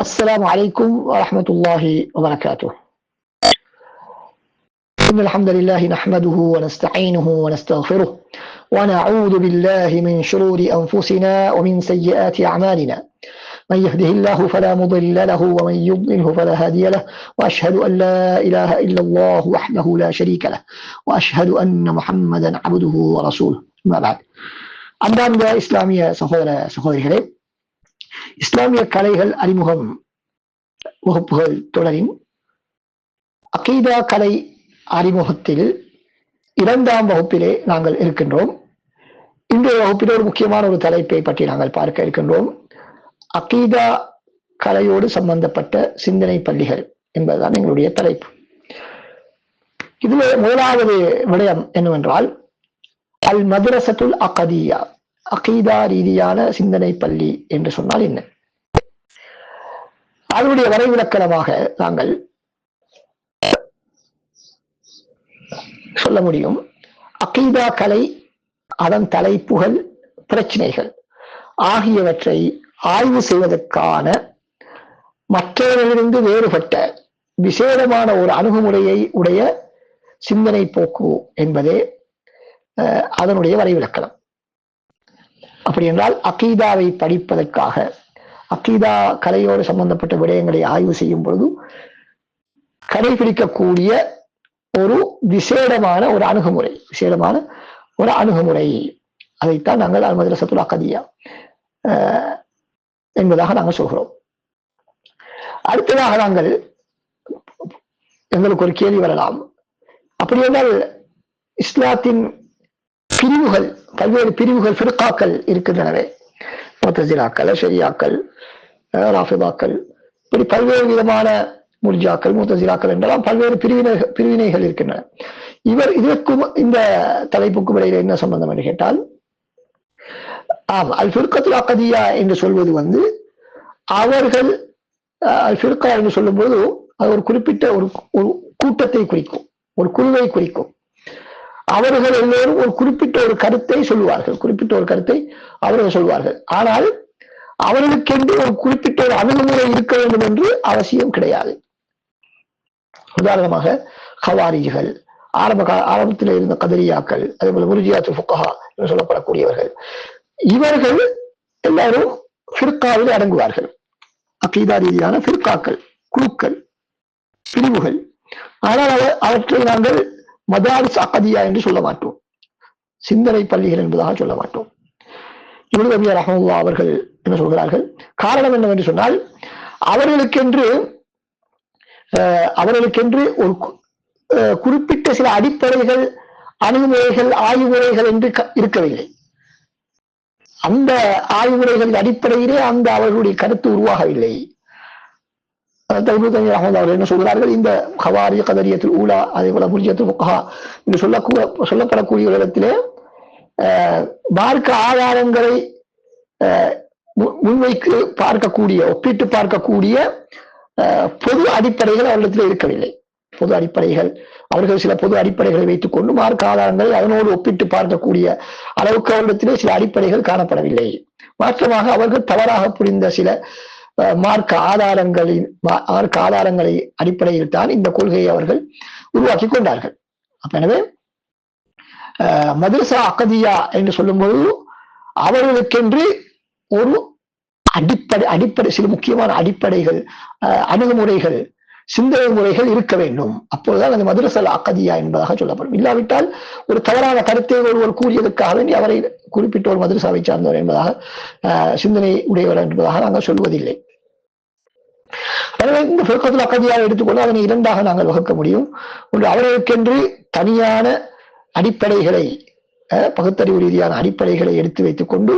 السلام عليكم ورحمة الله وبركاته. إن الحمد لله نحمده ونستعينه ونستغفره ونعوذ بالله من شرور أنفسنا ومن سيئات أعمالنا. من يهده الله فلا مضل له ومن يضلله فلا هادي له، وأشهد أن لا إله إلا الله وحده لا شريك له، وأشهد أن محمدا عبده ورسوله. ما بعد. அன்பார்ந்த இஸ்லாமிய சகோதரிகளே, இஸ்லாமிய கலைகள் அறிமுகம் வகுப்புகள் தொடரின் அகீதா கலை அறிமுகத்தில் 2ஆம் வகுப்பிலே நாங்கள் இருக்கின்றோம். இன்றைய வகுப்பில் ஒரு முக்கியமான ஒரு தலைப்பை பற்றி நாங்கள் பார்க்க இருக்கின்றோம். அகீதா கலையோடு சம்பந்தப்பட்ட சிந்தனை பள்ளிகள் என்பதுதான் எங்களுடைய தலைப்பு. இதில் முதலாவது விடயம் என்னவென்றால் அல் மதரசத்துல் அகதியா, அகீதா ரீதியான சிந்தனை பள்ளி என்று சொன்னால் என்ன? அதனுடைய வரைவிலக்கணமாக நாங்கள் சொல்ல முடியும். அகீதா கலை, அதன் தலைப்புகள், பிரச்சனைகள் ஆகியவற்றை ஆய்வு செய்வதற்கான மற்றவர்களிலிருந்து வேறுபட்ட விசேடமான ஒரு அணுகுமுறையை உடைய சிந்தனை போக்கு என்பதே அதனுடைய வரைவிலக்கணம். அப்படி என்றால் அகீதாவை படிப்பதற்காக, அகீதா கலையோடு சம்பந்தப்பட்ட விடயங்களை ஆய்வு செய்யும் பொழுது கடைபிடிக்கக்கூடிய ஒரு விசேடமான ஒரு அணுகுமுறை, அதைத்தான் நாங்கள் அல் மதரசத்துல் அகதியா என்பதாக நாங்கள் சொல்கிறோம். அடுத்ததாக நாங்கள் எங்களுக்கு ஒரு கேள்வி வரலாம். அப்படி என்றால் இஸ்லாத்தின் பிரிவுகள், பல்வேறு பிரிவுகள், ஃபிர்காக்கள் இருக்கின்றனவே, முத்தஸிலாக்கள், ஷரியாக்கள், ராஃபிதாக்கள், இப்படி பல்வேறு விதமான முர்ஜியாக்கள், முத்தஸிலாக்கள் என்றெல்லாம் பல்வேறு பிரிவினைகள் இருக்கின்றன. இதற்கும் இந்த தலைப்புக்கும் இடையில என்ன சம்பந்தம் என்று கேட்டால், அல் ஃபிர்கத்துல் அகதியா என்று சொல்வது அவர்கள் அல் ஃபிர்கா என்று சொல்லும் போது அது ஒரு குறிப்பிட்ட ஒரு கூட்டத்தை குறிக்கும், ஒரு குழுவை குறிக்கும். அவர்கள் எல்லோரும் ஒரு குறிப்பிட்ட ஒரு கருத்தை சொல்வார்கள். ஆனால் அவர்களுக்கென்று ஒரு குறிப்பிட்ட ஒரு அணுகுமுறை இருக்க வேண்டும் என்று அவசியம் கிடையாது. உதாரணமாக ஹவாரிஜிகள், ஆரம்பத்தில் இருந்த கதரியாக்கள், அதே போல முர்ஜியாத்துல் ஃபுகஹா என்று சொல்லப்படக்கூடியவர்கள், இவர்கள் எல்லாரும் ஃபிர்காவில் அடங்குவார்கள். அகீதா ரீதியான ஃபிர்காக்கள், குழுக்கள், பிரிவுகள். ஆனால் அவற்றை நாங்கள் மதாரிஸ் அகதியா என்று சொல்ல மாட்டோம், சிந்தனை பள்ளிகள் என்பதாக சொல்ல மாட்டோம். இப்னு தய்மிய்யா ரஹ்மத்துல்லாஹ் அவர்கள் என்ன சொல்கிறார்கள்? காரணம் என்னவென்று சொன்னால், அவர்களுக்கென்று ஒரு குறிப்பிட்ட சில அடிப்படைகள், அணுகுமுறைகள், ஆய்வுமுறைகள் என்று இருக்கவில்லை. அந்த ஆய்வுமுறைகளின் அடிப்படையிலே அந்த அவர்களுடைய கருத்து உருவாகவில்லை. அவர்கள் என்ன சொல்கிறார்கள்? இந்த ஹவாரி, கதரியத்துல் ஊலா, அதே போல முர்ஜியத்துல் ஃபுகஹா என்று சொல்லப்படக்கூடிய இடத்திலே மார்க்க ஆதாரங்களை முன்வைத்து பார்க்கக்கூடிய, ஒப்பிட்டு பார்க்கக்கூடிய பொது அடிப்படைகள் அவர்களிடத்தில் இருக்கவில்லை. பொது அடிப்படைகள், அவர்கள் சில பொது அடிப்படைகளை வைத்துக் கொண்டு மார்க்க ஆதாரங்களை அதனோடு ஒப்பிட்டு பார்க்கக்கூடிய அளவுக்கு அவர்களிடத்திலே சில அடிப்படைகள் காணப்படவில்லை. மாற்றமாக அவர்கள் தவறாக புரிந்த சில மார்க்க ஆதாரங்களை அடிப்படையில் தான் இந்த கொள்கையை அவர்கள் உருவாக்கி கொண்டார்கள். எனவே மதரசா அகதியா என்று சொல்லும்போது அவர்களுக்கென்று ஒரு அடிப்படை சில முக்கியமான அடிப்படைகள், அணுகுமுறைகள், சிந்தனை முறைகள் இருக்க வேண்டும். அப்போதுதான் அந்த மதரசா அகதியா என்பதாக சொல்லப்படும். இல்லாவிட்டால் ஒரு தவறான கருத்தை ஒருவர் கூறியதற்காக வேண்டி அவரை குறிப்பிட்ட ஒரு மதரசாவை சார்ந்தவர் என்பதாக, சிந்தனை உடையவர் என்பதாக நாங்கள் சொல்வதில்லை. எனவே இந்த ஃபிர்கத்துல் அகதியாவை எடுத்துக்கொண்டு அதனை 2ஆக நாங்கள் வகுக்க முடியும். ஒன்று, அவர்களுக்கென்று தனியான அடிப்படைகளை, பகுத்தறிவு ரீதியான அடிப்படைகளை எடுத்து வைத்துக் கொண்டு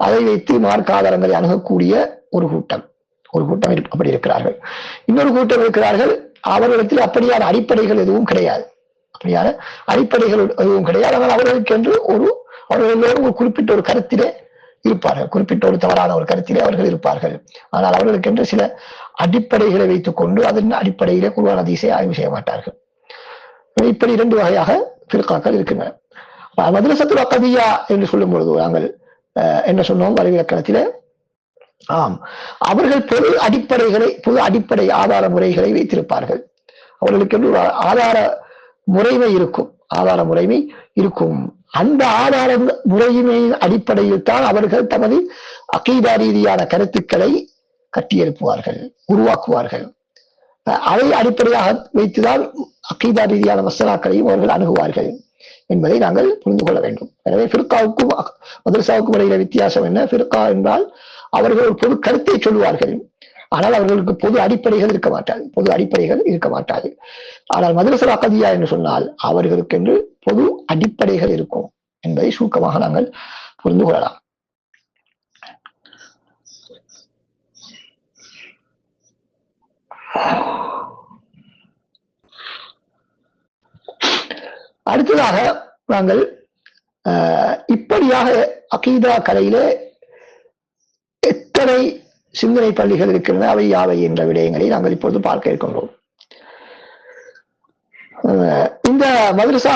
அதை வைத்து மார்க்க ஆதாரங்களை அணுகக்கூடிய ஒரு கூட்டம் அப்படி இருக்கிறார்கள். இன்னொரு கூட்டம் இருக்கிறார்கள், அவர்களிடத்தில் அப்படியான அடிப்படைகள் எதுவும் கிடையாது. ஆனால் அவர்களுக்கென்று அவர்கள் எல்லோரும் ஒரு குறிப்பிட்ட ஒரு கருத்திலே இருப்பார்கள், குறிப்பிட்ட ஒரு தவறான ஒரு கருத்திலே அவர்கள் இருப்பார்கள். ஆனால் அவர்களுக்கென்று சில அடிப்படைகளை வைத்துக் கொண்டு அதன் அடிப்படையிலே குர்ஆன் ஹதீஸை ஆய்வு செய்ய மாட்டார்கள். இப்படி 2 வகையாக ஃபிர்காக்கள் இருக்கின்றன. மதரசத்துல் அகதியா என்று சொல்லும் பொழுது நாங்கள் என்ன சொன்னோம்? வரைவிலக்கணத்திலே ஆம், அவர்கள் பொது அடிப்படை ஆதார முறைகளை வைத்திருப்பார்கள். அவர்களுக்கு ஒரு ஆதார முறைமை இருக்கும். ஆதார முறைமை இருக்கும். அந்த ஆதார முறைமையின் அடிப்படையில் தான் அவர்கள் தமது அகீதா ரீதியான கருத்துக்களை கட்டியெழுப்புவார்கள், உருவாக்குவார்கள். அதை அடிப்படையாக வைத்துதான் அகீதா ரீதியான மசலாக்களையும் அவர்கள் அணுகுவார்கள் என்பதை நாங்கள் புரிந்து கொள்ள வேண்டும். எனவே ஃபிர்காவுக்கும் மதரசாவுக்கும் இடையில வித்தியாசம் என்ன? ஃபிர்கா என்றால் அவர்கள் ஒரு பொது கருத்தை சொல்லுவார்கள், ஆனால் அவர்களுக்கு பொது அடிப்படைகள் இருக்க மாட்டாது. ஆனால் மதரசா அகதியா என்று சொன்னால் அவர்களுக்கு என்று பொது அடிப்படைகள் இருக்கும் என்பதை சுருக்கமாக நாங்கள் புரிந்து கொள்ளலாம். அடுத்ததாக நாங்கள் இப்படியாக அகீதா கலையில எத்தனை சிந்தனை பள்ளிகள் இருக்கின்றன, அவை யாவை என்ற விடயங்களை நாங்கள் இப்பொழுது பார்க்க இருக்கின்றோம். இந்த மதரசா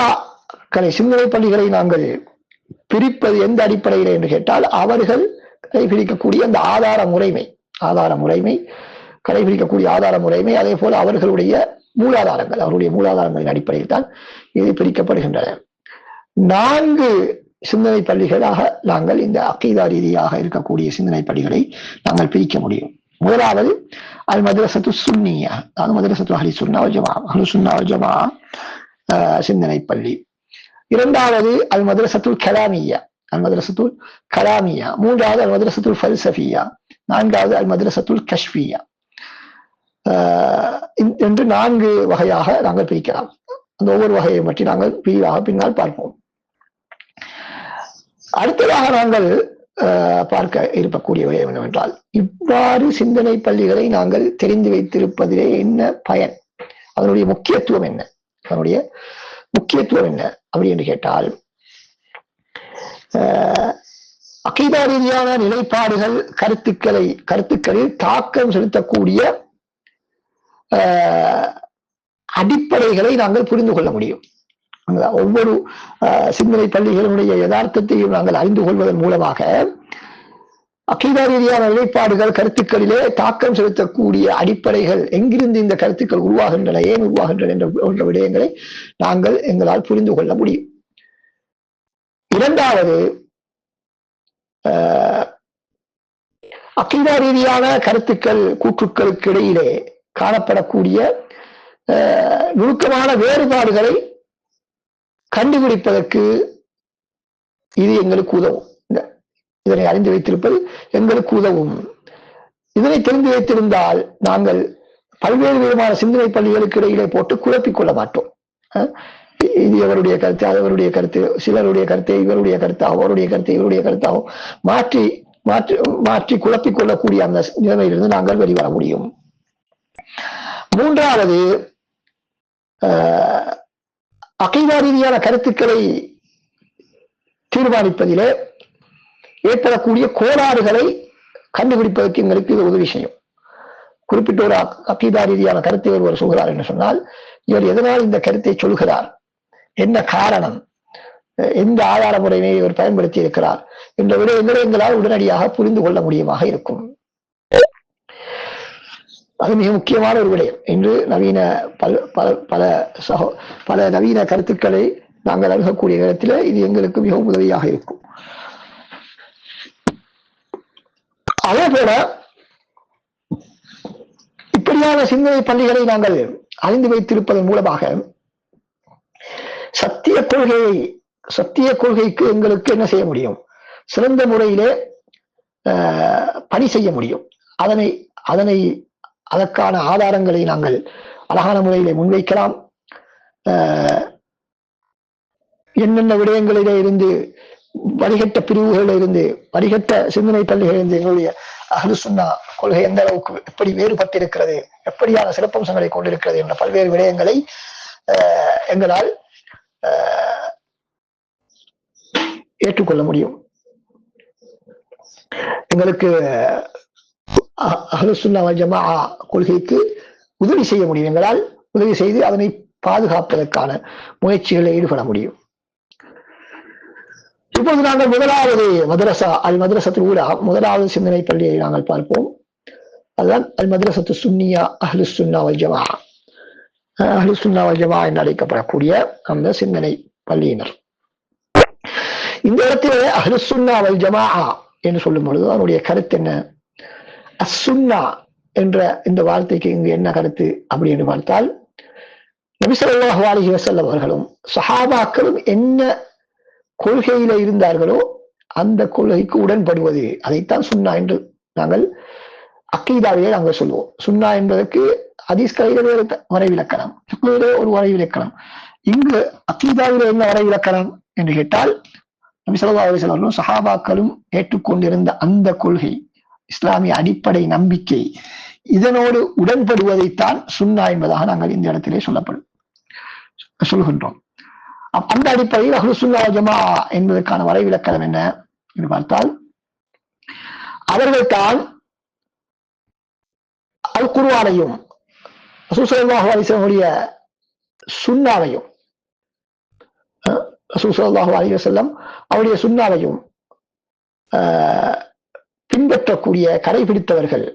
கலை சிந்தனை பள்ளிகளை நாங்கள் பிரிப்பது எந்த அடிப்படையில் என்று கேட்டால், அவர்கள் கடைபிடிக்கக்கூடிய அந்த ஆதார முறைமை கடைபிடிக்கக்கூடிய ஆதார முறைமை, அதே போல அவர்களுடைய மூலாதாரங்களின் அடிப்படையில் தான் இது பிரிக்கப்படுகின்றன. 4 சிந்தனை பள்ளிகளாக நாங்கள் இந்த அகீதா ரீதியாக இருக்கக்கூடிய சிந்தனை பள்ளிகளை நாங்கள் பிரிக்க முடியும். முதலாவது அல் மதரசத்து சுன்னியா, அதாவது மதரசத்து அஹ்லி சுன்னா வல் ஜமாஅ சிந்தனை பள்ளி. இரண்டாவது அல் மதரசத்துல் கலாமியா, மூன்றாவது அல் மதரசத்துல் ஃபல்சஃபியா, நான்காவது அல் மதரசத்துல் கஷ்ஃபியா என்று 4 வகையாக நாங்கள் பிரிக்கலாம். அந்த ஒவ்வொரு வகையை பற்றி நாங்கள் பிரிவாக பின்னால் பார்ப்போம். அடுத்ததாக நாங்கள் பார்க்க இருக்கக்கூடிய விடயம் என்னவென்றால், இவ்வாறு சிந்தனை பள்ளிகளை நாங்கள் தெரிந்து வைத்திருப்பதிலே என்ன பயன், அதனுடைய முக்கியத்துவம் என்ன அப்படி என்று கேட்டால், அகீதா ரீதியான நிலைப்பாடுகள் கருத்துக்களில் தாக்கம் செலுத்தக்கூடிய அடிப்படைகளை நாங்கள் புரிந்து கொள்ள முடியும். ஒவ்வொரு சிந்தனை பள்ளிகளுடைய யதார்த்தத்தையும் நாங்கள் அறிந்து கொள்வதன் மூலமாக அகீதா ரீதியான நிலைப்பாடுகள் கருத்துக்களிலே தாக்கம் செலுத்தக்கூடிய அடிப்படைகள், எங்கிருந்து இந்த கருத்துக்கள் உருவாகின்றன, ஏன் உருவாகின்றன என்ற விடயங்களை நாங்கள் எங்களால் புரிந்து கொள்ள முடியும். இரண்டாவது, அகீதா ரீதியான கூற்றுக்களுக்கு இடையிலே காணப்படக்கூடிய நுணுக்கமான வேறுபாடுகளை கண்டுபிடிப்பதற்கு இது எங்களுக்கு உதவும். இதனை அறிந்து வைத்திருப்பது எங்களுக்கு உதவும். இதனை தெரிந்து வைத்திருந்தால் நாங்கள் பல்வேறு விதமான சிந்தனை பள்ளிகளுக்கு இடையிலே போட்டு குழப்பிக் கொள்ள மாட்டோம். இது இவருடைய கருத்து, அவருடைய கருத்து, சிலருடைய கருத்தை இவருடைய கருத்தாகவும், அவருடைய கருத்தை இவருடைய கருத்தாகவும் மாற்றி மாற்றி மாற்றி குழப்பிக் கொள்ளக்கூடிய அந்த நிலைமையிலிருந்து நாங்கள் வெளிவர முடியும். மூன்றாவது, அகீதா ரீதியான கருத்துக்களை தீர்மானிப்பதிலே ஏற்படக்கூடிய கோளாறுகளை கண்டுபிடிப்பதற்கு எங்களுக்கு இது உதவி செய்யும். குறிப்பிட்ட ஒரு அகீதா ரீதியான கருத்தை ஒருவர் சொல்கிறார் என்று சொன்னால், இவர் எதனால் இந்த கருத்தை சொல்கிறார், என்ன காரணம், எந்த ஆதார முறையை இவர் பயன்படுத்தி இருக்கிறார் என்ற விடயங்களை எங்களால் உடனடியாக புரிந்து கொள்ள முடியுமாக இருக்கும். அது மிக முக்கியமான ஒரு விடயம். இன்று நவீன பல நவீன கருத்துக்களை நாங்கள் அணுகக்கூடிய நேரத்தில் இது எங்களுக்கு மிகவும் உதவியாக இருக்கும். அதே போல இப்படியான சிந்தனை பள்ளிகளை நாங்கள் அறிந்து வைத்திருப்பதன் மூலமாக சத்திய கொள்கைக்கு எங்களுக்கு என்ன செய்ய முடியும், சிறந்த முறையிலே பணி செய்ய முடியும். அதற்கான ஆதாரங்களை நாங்கள் அழகான முறையிலே முன்வைக்கலாம். என்னென்ன விடயங்களிலே இருந்து, வடிகட்ட பிரிவுகளில் இருந்து, வடிகட்ட சிந்தனை பள்ளிகளிலிருந்து எங்களுடைய அஹ்லு சுன்னா கொள்கை எந்த அளவுக்கு எப்படி வேறுபட்டிருக்கிறது, எப்படியான சிறப்பம்சங்களை கொண்டிருக்கிறது என்ற பல்வேறு விடயங்களை எங்களால் ஏற்றுக்கொள்ள முடியும். எங்களுக்கு அஹ்லு சுன்னா வல் ஜமாஅ கொள்கைக்கு உதவி செய்ய முடியும். எங்களால் உதவி செய்து அதனை பாதுகாப்பதற்கான முயற்சிகளில் ஈடுபட முடியும். இப்போது நாங்கள் முதலாவது மதரசா அல் மதரசத்து ஊலா முதலாவது சிந்தனை பள்ளியை நாங்கள் பார்ப்போம். அதுதான் அல் மதரசத்து சுன்னியா அஹ்லு சுன்னா வல் ஜமா. அஹ்லு சுன்னா வல் ஜமா என்று அழைக்கப்படக்கூடிய அந்த சிந்தனை பள்ளியினர். இந்த இடத்திலே அஹ்லு சுன்னா வல் ஜமா என்று சொல்லும் பொழுது அவனுடைய கருத்து என்ன? அஸ்ஸுன்னா என்ற இந்த வார்த்தைக்கு இங்கு என்ன கருத்து அப்படி என்று பார்த்தால், நபி ஸல்லல்லாஹு அலைஹி வஸல்லம் அவர்களும் சஹாபாக்களும் என்ன கொள்கையில இருந்தார்களோ அந்த கொள்கைக்கு உடன்படுவது, அதைத்தான் சுன்னா என்று நாங்கள் அக்கீதாவிலே நாங்கள் சொல்லுவோம். சுன்னா என்பதற்கு ஹதீஸ் கலையிலே வரைவிலக்கணம், ஒரு வரைவிலக்கணம். இங்கு அக்கீதாவிலே என்ன வரைவிலக்கணம் என்று கேட்டால், நபி ஸல்லல்லாஹு அலைஹி வஸல்லம் சஹாபாக்களும் ஏற்றுக்கொண்டிருந்த அந்த கொள்கை, இஸ்லாமிய அடிப்படை நம்பிக்கை, இதனோடு உடன்படுவதைத்தான் சுன்னா என்பதாக நாங்கள் இந்த இடத்திலே சொல்கின்றோம். அந்த அடிப்படையில் அஹ்லு சுன்னா வல் ஜமா என்பதற்கான வரைவிலக்கணம் என்ன என்று பார்த்தால், அவர்கள் தான் அல் குர்ஆனையும் ரசூல் ஸல்லல்லாஹு அலைஹி வஸல்லம் சுன்னாவையும் ரசூல் ஸல்லல்லாஹு அலைஹி வஸல்லம் அவருடைய சுன்னாவையும் பின்பற்றக்கூடிய கடைபிடித்தவர்கள்.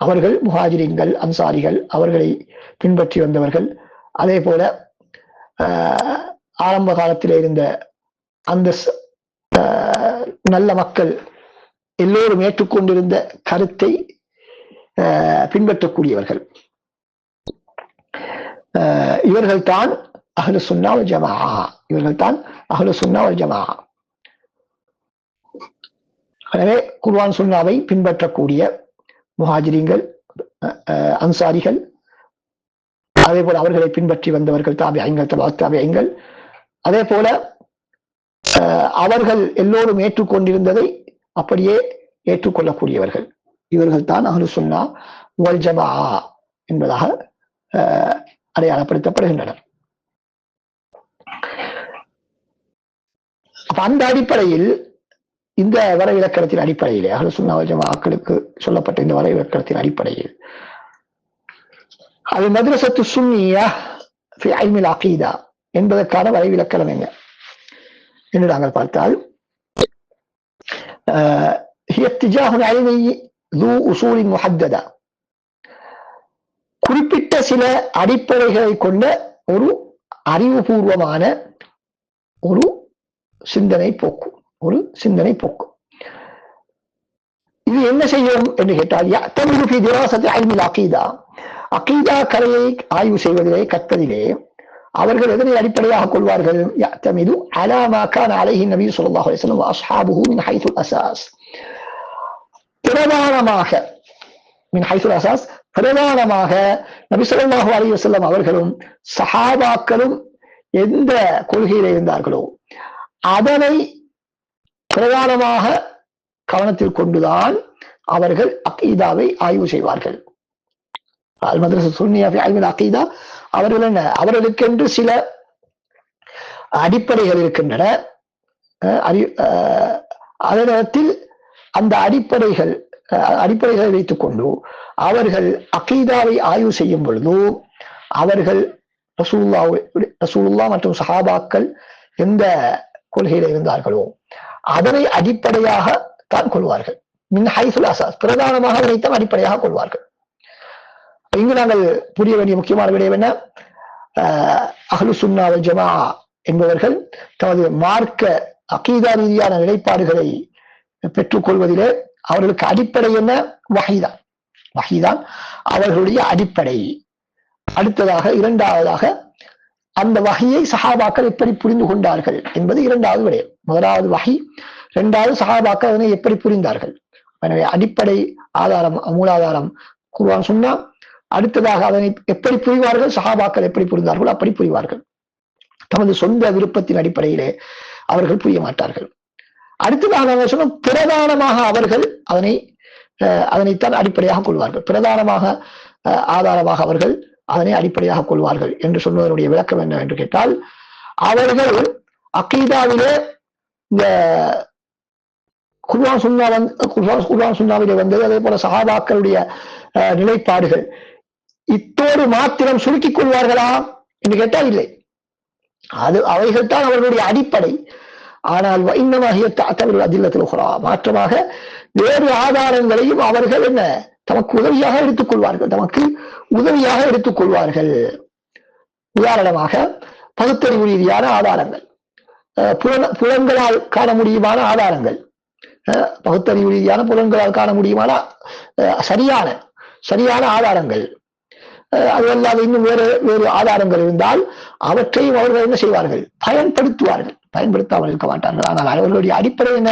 அவர்கள் முஹாஜிரின்கள், அன்சாரிகள், அவர்களை பின்பற்றி வந்தவர்கள். அதே போல ஆரம்ப காலத்தில் இருந்த அந்த நல்ல மக்கள் எல்லோரும் ஏற்றுக்கொண்டிருந்த கருத்தை பின்பற்றக்கூடியவர்கள். இவர்கள் தான் அஹ்லு சுன்னா வல் ஜமா. இவர்கள் தான் அஹ்லு சுன்னா வல் ஜமா. எனவே குர்ஆன் சுன்னாவை பின்பற்றக்கூடிய முஹாஜிரின்கள், அன்சாரிகள், அதே போல அவர்களை பின்பற்றி வந்தவர்கள் தாபிஈன்கள், தபஅத் தாபிஈன்கள், அதே போல அவர்கள் எல்லோரும் ஏற்றுக்கொண்டிருந்ததை அப்படியே ஏற்றுக்கொள்ளக்கூடியவர்கள். இவர்கள் தான் அஹ்லு சுன்னா வல் ஜமா என்பதாக அடையாளப்படுத்தப்படுகின்றனர். அந்த அடிப்படையில் இந்த வரைவிலக்கணத்தின் அடிப்படையிலே அஹ்லு சுன்னா வல் ஜமாஅக்களுக்கு சொல்லப்பட்ட இந்த வரைவிலக்கணத்தின் அடிப்படையில் அது மദ്രസத்து சுன்னியா ஃபி இல்மில் அகீதா என்பதற்கான வரைவிலக்கணம் என்ன என்று நாங்கள் பார்த்தால், هي اتجاه علمي ذو اصول محدده, குறிப்பிட்ட சில அடிப்படைகளை கொண்ட ஒரு அறிவுபூர்வமான ஒரு சிந்தனை போக்கு. இது என்ன செய்யும் என்று கேட்டால், يعتمد في دراسة علم العقيدة, அகீதா கலையை ஆய்வு செய்வதிலே, கற்பதிலே அவர்கள் எதனை அடிப்படையாக கொள்வார்கள்? يعتمد على ما كان عليه النبي صلى الله عليه وسلم واصحابه من حيث الاساس. பிரதானமாக நபி ஸல்லல்லாஹு அலைஹி வஸல்லம் அவர்களும் சஹாபாக்களும் எந்த கொள்கையில் இருந்தார்களோ அதனை பிரதானமாக கவனத்தில் கொண்டுதான் அவர்கள் அகீதாவை ஆய்வு செய்வார்கள். அல் மദ്രസ சுன்னியா ஃபி இல்மில் அகீதா, அவர்கள் என்ன, அவர்களுக்கென்று சில அடிப்படைகள் இருக்கின்றன. அதே நேரத்தில் அந்த அடிப்படைகளை வைத்துக் அவர்கள் அகீதாவை ஆய்வு செய்யும் பொழுது அவர்கள் ரசூலுல்லாஹ் மற்றும் சஹாபாக்கள் எந்த கொள்கையில் இருந்தார்களோ அதனை அடிப்படையாக தான் கொள்வார்கள். மின் ஹைசுல் அஸாஸ், பிரதானமாக அதனைத்தான் அடிப்படையாக கொள்வார்கள். இங்கு நாங்கள் புரிய வேண்டிய முக்கியமான விடயம் என்ன? அஹ்லு சுன்னா வல் ஜமா என்பவர்கள் தமது மார்க்க அகீதா ரீதியான நிலைப்பாடுகளை பெற்றுக்கொள்வதிலே அவர்களுக்கு அடிப்படை என்ன? வஹீதான் அவர்களுடைய அடிப்படை. அடுத்ததாக இரண்டாவதாக அந்த வஹியை சஹாபாக்கள் எப்படி புரிந்து கொண்டார்கள் என்பது இரண்டாவது விடயம். முதலாவது வஹி, இரண்டாவது சஹாபாக்கள் அதனை எப்படி புரிந்தார்கள். எனவே அடிப்படை ஆதாரம், மூலாதாரம் குர்ஆன் சுன்னா. அடுத்ததாக அதனை எப்படி புரிவார்கள்? சஹாபாக்கள் எப்படி புரிந்தார்கள் அப்படி புரிவார்கள். தமது சொந்த விருப்பத்தின் அடிப்படையிலே அவர்கள் புரிய மாட்டார்கள். அடுத்ததாக நாங்கள் சொன்னோம், பிரதானமாக அவர்கள் அதனைத்தான் அடிப்படையாக கொள்வார்கள். பிரதானமாக ஆதாரமாக அவர்கள் அதனை அடிப்படையாக கொள்வார்கள் என்று சொன்னதனுடைய விளக்கம் என்ன என்று கேட்டால், அவர்கள் அகீதாவிலே இந்த குர்ஆன் சுன்னாவிலே வந்தது, அதே போல சஹாபாக்களுடைய நிலைப்பாடுகள் இத்தோடு மாத்திரம் சுருக்கிக் கொள்வார்களா என்று கேட்டால் இல்லை. அவைகள் தான் அவர்களுடைய அடிப்படை. ஆனால் இன்னமாகிய தவிர அதில்லத்தில் மாற்றமாக வேறு ஆதாரங்களையும் அவர்கள் என்ன தமக்கு உதவியாக எடுத்துக் கொள்வார்கள். உதாரணமாக பகுத்தறிவு ரீதியான ஆதாரங்கள், புலன்களால் காண முடியுமான ஆதாரங்கள், பகுத்தறிவு ரீதியான புலன்களால் காண முடியுமான சரியான ஆதாரங்கள், அது அல்லாத இன்னும் வேறு ஆதாரங்கள் இருந்தால் அவற்றையும் அவர்கள் என்ன செய்வார்கள்? பயன்படுத்தாமல் இருக்க மாட்டார்கள். ஆனால் அவர்களுடைய அடிப்படை என்ன?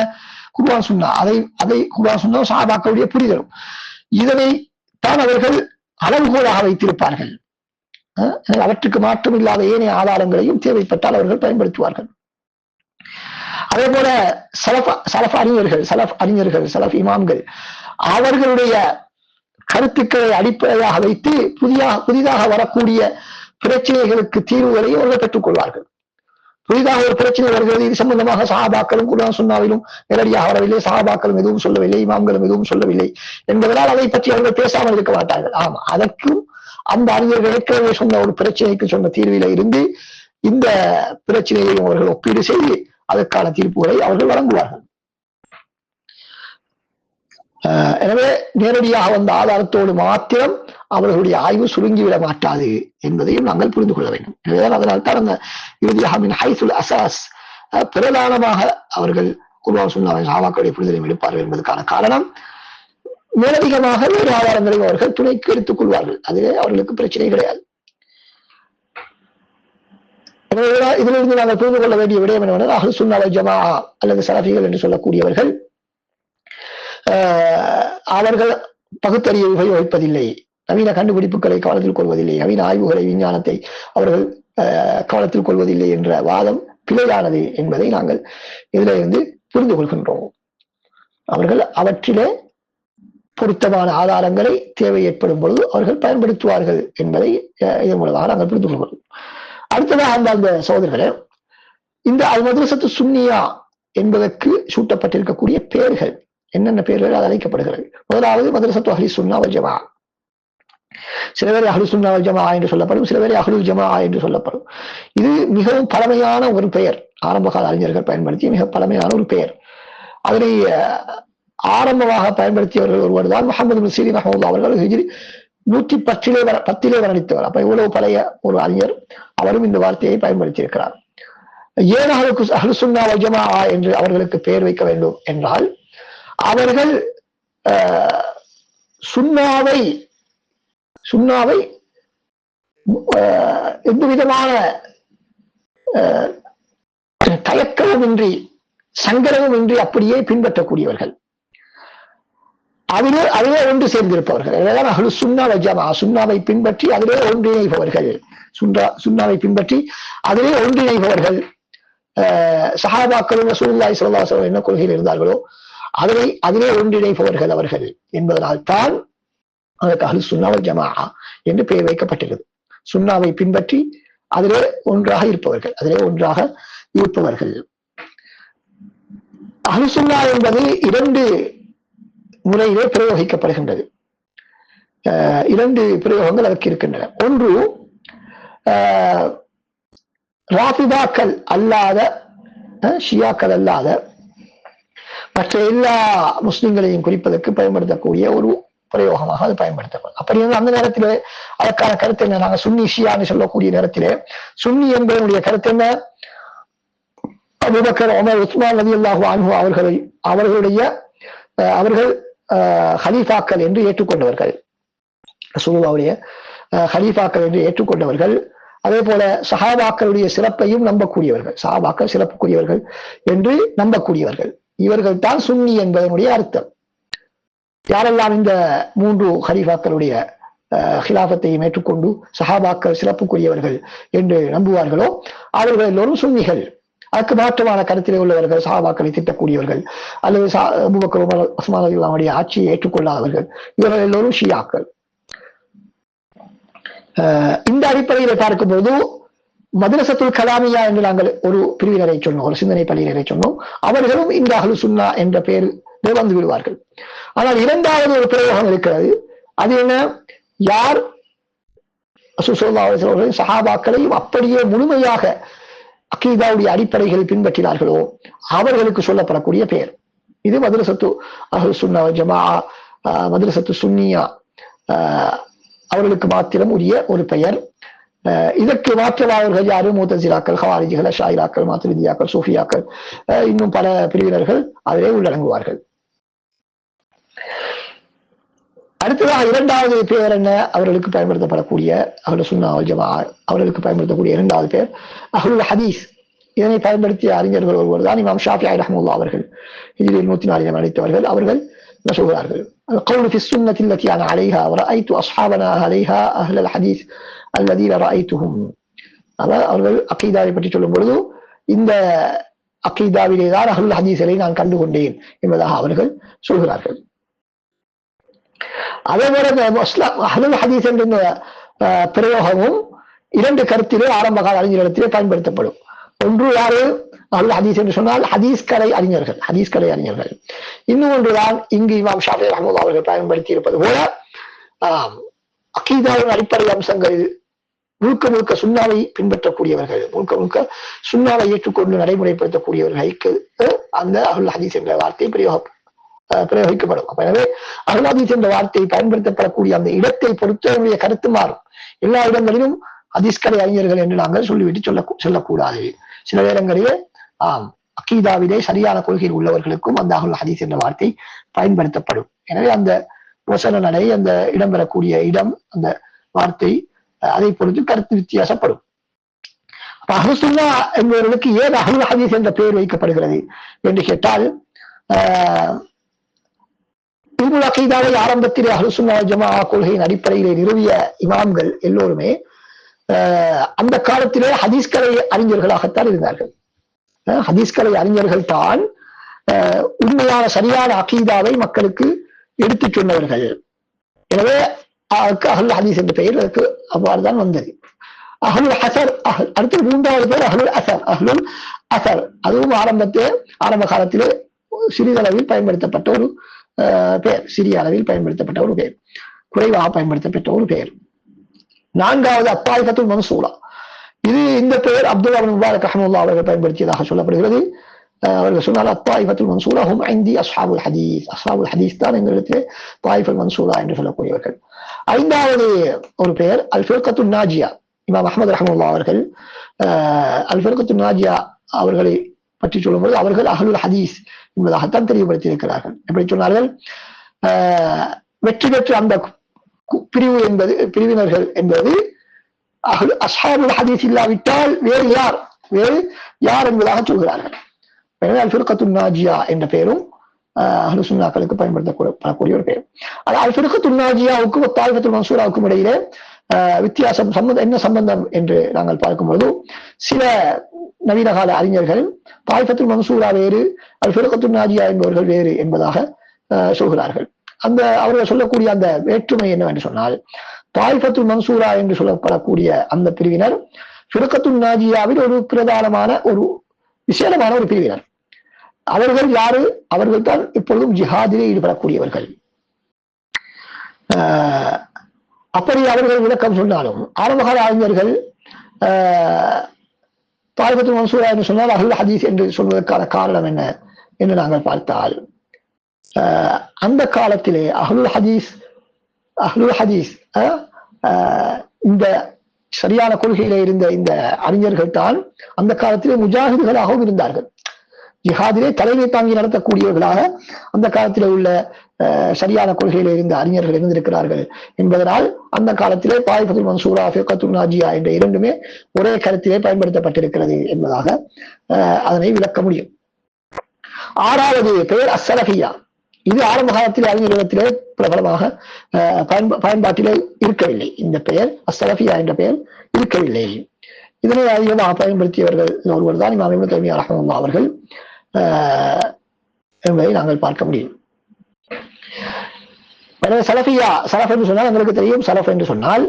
குர்ஆன் சுன்னா. அதை குர்ஆன் சுன்னா சஹாபாக்களுடைய புரிதலும். இதனை தான் அவர்கள் அளவுகோலாக வைத்திருப்பார்கள். அவற்றுக்கு மாற்றம் இல்லாத ஏனைய ஆதாரங்களையும் தேவைப்பட்டால் அவர்கள் பயன்படுத்துவார்கள். அதே போல சலஃப் அறிஞர்கள், சலஃப் இமாம்கள் அவர்களுடைய கருத்துக்களை அடிப்படையாக வைத்து புதிதாக வரக்கூடிய பிரச்சனைகளுக்கு தீர்வுகளையும் அவர்கள் பெற்றுக் கொள்வார்கள். புதிதாக ஒரு பிரச்சனை வருகிறது, இது சம்பந்தமாக சஹாபாக்களும் குர்ஆன் சுன்னாவிலும் நேரடியாக வரவில்லை, சஹாபாக்களும் எதுவும் சொல்லவில்லை, இமாம்களும் எதுவும் சொல்லவில்லை என்பதனால் அதை பற்றி அவர்கள் பேசாமல் இருக்க மாட்டார்கள். ஆமா, அதற்கும் அந்த அறிஞர்கள் ஏற்கனவே சொன்ன ஒரு பிரச்சனைக்கு சொன்ன தீர்வில இருந்து இந்த பிரச்சனையை அவர்கள் ஒப்பீடு செய்து அதற்கான தீர்ப்புகளை அவர்கள் வழங்குவார்கள். எனவே நேரடியாக வந்த ஆதாரத்தோடு மாத்திரம் அவர்களுடைய ஆய்வு சுருங்கிவிட மாட்டாது என்பதையும் நாங்கள் புரிந்து கொள்ள வேண்டும். அதனால் தான் அந்த இறுதியாக மின் ஹைசுல் அசாஸ் பிரதானமாக அவர்கள் குர்ஆன் சுன்னாவின் சஹாபாக்களுடைய புரிதலையும் எடுப்பார்கள் என்பதற்கான காரணம், மேலதிகமாக வேறு ஆதாரங்களையும் அவர்கள் துணைக்கு எடுத்துக் கொள்வார்கள். அதிலே அவர்களுக்கு பிரச்சனை கிடையாது. இதிலிருந்து நாங்கள் புரிந்து கொள்ள வேண்டிய விடயம் என்னவென்றால், அஹ்லுஸ் சுன்னா வல் ஜமாஅ அல்லது சலஃபிகள் என்று சொல்லக்கூடியவர்கள் அவர்கள் பகுத்தறிவை உபயோகிப்பதில்லை, நவீன கண்டுபிடிப்புகளை கவனத்தில் கொள்வதில்லை, நவீன ஆய்வுகளை, விஞ்ஞானத்தை அவர்கள் கவனத்தில் கொள்வதில்லை என்ற வாதம் பிழையானது என்பதை நாங்கள் இதிலிருந்து புரிந்து கொள்கின்றோம். அவர்கள் அவற்றிலே பொருத்தமான ஆதாரங்களை தேவை ஏற்படும் பொழுது அவர்கள் பயன்படுத்துவார்கள் என்பதை இதன் மூலமாக நாங்கள் புரிந்து கொள்கிறோம். அடுத்ததாக அந்த சகோதரர்களே, இந்த அல் மத்ரஸத்து சுன்னியா என்பதற்கு சூட்டப்பட்டிருக்கக்கூடிய பெயர்கள் என்னென்ன பெயர்கள் அழைக்கப்படுகிறது? முதலாவது மத்ரஸத்து அஹ்லி சுன்னா வல் ஜமாஅ. சில பேர் அஹ்லு சுன்னா வல் ஜமாஅ என்று சொல்லப்படும், சில பேர் அஹ்லுல் ஜமாஅ என்று சொல்லப்படும். இது மிகவும் பழமையான ஒரு பெயர், ஆரம்பகால அறிஞர்கள் பயன்படுத்திய மிக பழமையான ஒரு பெயர். அதனை ஆரம்பமாக பயன்படுத்தியவர்கள் ஒருவர் தான் முஹம்மது இப்னு சீரின் ரஹ்மத்துல்லாஹி அவர்கள். ஹிஜ்ரி 110 வர்ணித்தவர். அப்ப இவ்வளவு பழைய ஒரு அறிஞர், அவரும் இந்த வார்த்தையை பயன்படுத்தி இருக்கிறார். ஏன் அஹ்லு சுன்னா வல் ஜமாஅ என்று அவர்களுக்கு பெயர் வைக்க வேண்டும் என்றால், அவர்கள் சுன்னாவை எந்த விதமான தயக்கமுமின்றி சங்கடமுமின்றி அப்படியே பின்பற்றக்கூடியவர்கள், அதிலே ஒன்று சேர்ந்திருப்பவர்கள். அஹ்லு சுன்னா வல் ஜமாஅ, சுன்னாவை பின்பற்றி அதிலே ஒன்றிணைப்பவர்கள், சுன்னாவை பின்பற்றி அதிலே ஒன்றிணைப்பவர்கள். சஹாபாக்களும் ரசூலுல்லாஹி ஸல்லல்லாஹு அலைஹி வஸல்லம் என்ன கொள்கையில் இருந்தார்களோ அதிலே ஒன்றிணைப்பவர்கள் அவர்கள் என்பதனால் தான் அதற்கு அஹ்லு சுன்னா வல் ஜமாஅ என்று பெயர் வைக்கப்பட்டிருக்கிறது. சுன்னாவை பின்பற்றி அதிலே ஒன்றாக இருப்பவர்கள். அஹ்லு சுன்னா என்பது 2 முறையிலே பிரயோகிக்கப்படுகின்றது. 2 பிரயோகங்கள் அதற்கு இருக்கின்றன. ஒன்று, ராஃபிதாக்கள் அல்லாத, ஷியாக்கள் அல்லாத மற்ற எல்லா முஸ்லிம்களையும் குறிப்பதற்கு பயன்படுத்தக்கூடிய ஒரு பிரயோகமாக அது பயன்படுத்தப்படும். அப்படி அந்த நேரத்திலே அதற்கான கருத்து என்ன? நாங்கள் சுன்னி ஷியான்னு சொல்லக்கூடிய நேரத்திலே சுன்னி என்பதனுடைய கருத்து என்ன? அபூபக்கர், உமர், உஸ்மான் ரலியல்லாஹு அன்ஹு அவர்கள் ஹலீஃபாக்கள் என்று ஏற்றுக்கொண்டவர்கள், ரசூலுல்லாஹ்வுடைய ஹலீஃபாக்கள் என்று ஏற்றுக்கொண்டவர்கள். அதே போல சஹாபாக்களுடைய சிறப்பையும் நம்பக்கூடியவர்கள், சஹாபாக்கள் சிறப்புக்குரியவர்கள் என்று நம்பக்கூடியவர்கள். இவர்கள் தான் சுன்னி என்பதனுடைய அர்த்தம். யாரெல்லாம் இந்த 3 ஹலீஃபாக்களுடைய ஹிலாஃபத்தையும் ஏற்றுக்கொண்டு சஹாபாக்கள் சிறப்புக்குரியவர்கள் என்று நம்புவார்களோ அவர்கள் எல்லோரும் சுன்னிகள். அதுக்கு மாற்றமான கருத்திலே உள்ளவர்கள், சஹாபாக்களை திட்டக்கூடியவர்கள் அல்லது அபூபக்கர், உமர், உஸ்மான் ரலியல்லாஹு ஆட்சியை ஏற்றுக்கொள்ளாதவர்கள், இவர்கள் எல்லோரும் ஷியாக்கள். இந்த அடிப்படையில் பார்க்கும்போது மദ്രസத்துல் கலாமியா என்று நாங்கள் ஒரு பிரிவினரை சொன்னோம், ஒரு சிந்தனை பள்ளியினரை சொன்னோம். அவர்களும் இந்த அஹ்லு சுன்னா என்ற பெயரில் வந்து விடுவார்கள். ஆனால் 2வது ஒரு பிரயோகம் இருக்கிறது. அது என்ன? யார் ரசூலுல்லாஹி ஸல்லல்லாஹு அலைஹி வஸல்லம் சஹாபாக்களையும் அப்படியே முழுமையாக அகீதாவுடைய அடிப்படைகளை பின்பற்றினார்களோ அவர்களுக்கு சொல்லப்படக்கூடிய பெயர். இது மதரசத்து அஹ்லுஸ் சுன்னா வல் ஜமாஅ, மதரசத்து சுன்னியா அவர்களுக்கு மாத்திரம் உரிய ஒரு பெயர். இதற்கு மாற்றவாளர்கள் யாரும் முத்தசிலாக்கள், ஹவாரிஜிகள், ஷாயிராக்கள், மாத்துரிதியாக்கள், சூஃபியாக்கள், இன்னும் பல பிரிவினர்கள் அதிலே உள்ளடங்குவார்கள். அடுத்ததாக இரண்டாவது பெயர் என்ன? அவர்களுக்கு பயன்படுத்தப்படக்கூடிய அஹ்லுஸ் சுன்னா வல் ஜமாஅ அவர்களுக்கு பயன்படுத்தக்கூடிய இரண்டாவது பெயர் அஹ்லுல் ஹதீஸ். இதனை பயன்படுத்திய அறிஞர்கள் ஒருவர் தான் இமாம் ஷாஃபிஈ ரஹ்மத்துல்லாஹி அவர்கள். ஹிஜ்ரி 104 அளித்தவர்கள். அவர்கள் சொல்கிறார்கள், القول في السنة التي أنا عليها ورأيت أصحابنا عليها أهل الحديث الذين رأيتهم. அவர்கள் அகீதாவை பற்றி சொல்லும் பொழுது இந்த அகீதாவிலே தான் அஹ்லுல் ஹதீஸை நான் கண்டுகொண்டேன் என்பதாக அவர்கள் சொல்கிறார்கள். அதே போல அஹ்லுல் ஹதீஸ் என்ற பிரயோகமும் இரண்டு கருத்திலே ஆரம்ப கால அறிஞர்களிடத்திலே பயன்படுத்தப்படும். ஒன்று யாரு? அஹ்லுல் ஹதீஸ் என்று சொன்னால் ஹதீஸ் கலை அறிஞர்கள். இன்னும் ஒன்றுதான் இங்கு இமாம் ஷாஃபிஈ ரஹ்மத்துல்லாஹி அவர்கள் பயன்படுத்தி இருப்பது போல அகீதாவின் அடிப்படை அம்சங்கள் முழுக்க சுன்னாவை பின்பற்றக்கூடியவர்கள், முழுக்க சுன்னாவை ஏற்றுக்கொண்டு நடைமுறைப்படுத்தக்கூடியவர்களுக்கு அந்த அஹ்லுல் ஹதீஸ் என்ற வார்த்தை பிரயோகிக்கப்படும். எனவே அஹ்லுல் ஹதீஸ் என்ற வார்த்தை பயன்படுத்தப்படக்கூடிய அந்த இடத்தை பொறுத்தவருடைய கருத்து மாறும். எல்லா இடங்களிலும் ஹதீஸ் கலை அறிஞர்கள் என்று நாங்கள் சொல்லிவிட்டு சொல்லக்கூடாது. சில நேரங்களிலே அகீதாவிலே சரியான கொள்கையில் உள்ளவர்களுக்கும் அந்த அஹ்லுல் ஹதீஸ் என்ற வார்த்தை பயன்படுத்தப்படும். எனவே அந்த வசன நடை, அந்த இடம்பெறக்கூடிய இடம், அந்த வார்த்தை அதை பொறுத்து கருத்து வித்தியாசப்படும். அஹ்லுஸ் சுன்னா என்பவர்களுக்கு ஏன் அஹ்லுல் ஹதீஸ் என்ற பெயர் வைக்கப்படுகிறது என்று கேட்டால், இல்முல் அகீதாவை ஆரம்பத்திலே அஹ்லுஸ் சுன்னா வல் ஜமாஅ கொள்கையின் அடிப்படையிலே நிறுவிய இமாம்கள் எல்லோருமே அந்த காலத்திலே ஹதீஸ் கலை அறிஞர்களாகத்தான் இருந்தார்கள். ஹதீஸ் கலை அறிஞர்கள் தான் உண்மையான சரியான அகீதாவை மக்களுக்கு எடுத்துச் சொன்னவர்கள். எனவே அஹ்லுல் ஹதீஸ் என்ற பெயர் அதற்கு அவ்வாறுதான் வந்தது. அஹ்லுல் ஹஸர், அடுத்த மூன்றாவது பேர் அஹ்லுல் அஸர். அதுவும் ஆரம்ப காலத்திலே சிறிதளவில் பயன்படுத்தப்பட்ட ஒரு பெயர், சிறிய அளவில் பயன்படுத்தப்பட்ட ஒரு பெயர், குறைவாக பயன்படுத்தப்பட்ட ஒரு பெயர். நான்காவது அத்தாயிஃபத்துல் மன்சூரா. இந்த பெயர் அப்துல்லா இப்னு முபாரக் ரஹ்மத்துல்லாஹி அவர்கள் பயன்படுத்தியதாக சொல்லப்படுகிறது. அவர்கள் சொன்னால் அத்தாயிஃபத்துல் மன்சூரா ஹும் இன்தி அஸ்ஹாபுல் ஹதீஸ். அஸ்ஹாபுல் ஹதீஸ் தான் எங்களிடத்திலே தாயிஃபுல் மன்சூரா என்று சொல்லக்கூடியவர்கள். ஐந்தாவது ஒரு பெயர் அல் ஃபிர்கத்துன் நாஜியா. இமாம் அஹ்மத் ரஹ்மத்துல்லாஹி அவர்கள் அல் ஃபிர்கத்துன் நாஜியா அவர்களை பற்றி சொல்லும்போது அவர்கள் அஹ்லுல் ஹதீஸ் என்பதாகத்தான் தெளிவுபடுத்தி இருக்கிறார்கள். எப்படி சொன்னார்கள்? வெற்றி பெற்ற அந்த பிரிவினர்கள் என்பது அஸ்ஹாபுல் ஹதீஸ் இல்லாவிட்டால் வேறு யார் என்பதாக சொல்கிறார்கள். எனவே அல் ஃபிர்கத்துன் நாஜியா என்ற பெயரும் அஹ்லுஸ் சுன்னாக்களுக்கு பயன்படுத்தப்படக்கூடிய ஒரு பெயர். அல் ஃபிர்கத்துன் நாஜியாவுக்கும் தாயிஃபத்துல் மன்சூராவுக்கும் இடையிலே வித்தியாசம் என்ன சம்பந்தம் என்று நாங்கள் பார்க்கும்போது, சில நவீன கால அறிஞர்கள் தாயிஃபத்துல் மன்சூரா வேறு, அல் ஃபிர்கத்துன் நாஜியா என்பவர்கள் வேறு என்பதாக சொல்கிறார்கள். அவர்கள் சொல்லக்கூடிய அந்த வேற்றுமை என்னவென்று சொன்னால், தாயிஃபத்துல் மன்சூரா என்று சொல்லப்படக்கூடிய அந்த பிரிவினர் ஃபிர்கத்துன் நாஜியாவில் ஒரு பிரதானமான ஒரு விசேடமான ஒரு பிரிவினர். அவர்கள் யாரு? அவர்கள் தான் இப்பொழுதும் ஜிஹாதிலே ஈடுபடக்கூடியவர்கள். அப்படி அவர்கள் விளக்கம் சொன்னாலும் ஆரம்பகால அறிஞர்கள் தாயிஃபத்துல் மன்சூரா என்று சொன்னால் அஹ்லுல் ஹதீஸ் என்று சொல்வதற்கான காரணம் என்ன என்று நாங்கள் பார்த்தால், அந்த காலத்திலே அஹ்லுல் ஹதீஸ் இந்த சரியான கொள்கையில இருந்த இந்த அறிஞர்கள் தான் அந்த காலத்திலே முஜாஹிதுகளாகவும் இருந்தார்கள். ஜிஹாதிலே தலைமை தாங்கி நடத்தக்கூடியவர்களாக அந்த காலத்திலே உள்ள சரியான கொள்கையில இருந்த அறிஞர்கள் இருந்திருக்கிறார்கள் என்பதனால் அந்த காலத்திலே தாயிஃபத்துல் மன்சூரா, ஃபிர்கத்துன் நாஜியா என்ற இரண்டுமே ஒரே கருத்திலே பயன்படுத்தப்பட்டிருக்கிறது என்பதாக அதனை விளக்க முடியும். ஆறாவது பெயர் அஸ்ஸலஃபியா. இது ஆரம்ப காலத்தில் அறிஞர்களிடத்திலே பிரபலமாக பயன்பாட்டிலே இருக்கவில்லை. இந்த பெயர் அஸ்ஸலஃபியா என்ற பெயர் இருக்கவில்லை. இதனை அதிகமாக பயன்படுத்தியவர்கள் ஒருவர் தான் இமாம் இப்னு தைமிய்யா ரஹ்மத்துல்லாஹி அவர்கள் என்பதை நாங்கள் பார்க்க முடியும். எனவே சலஃப் என்று சொன்னால் எங்களுக்கு தெரியும். சலஃப் என்று சொன்னால்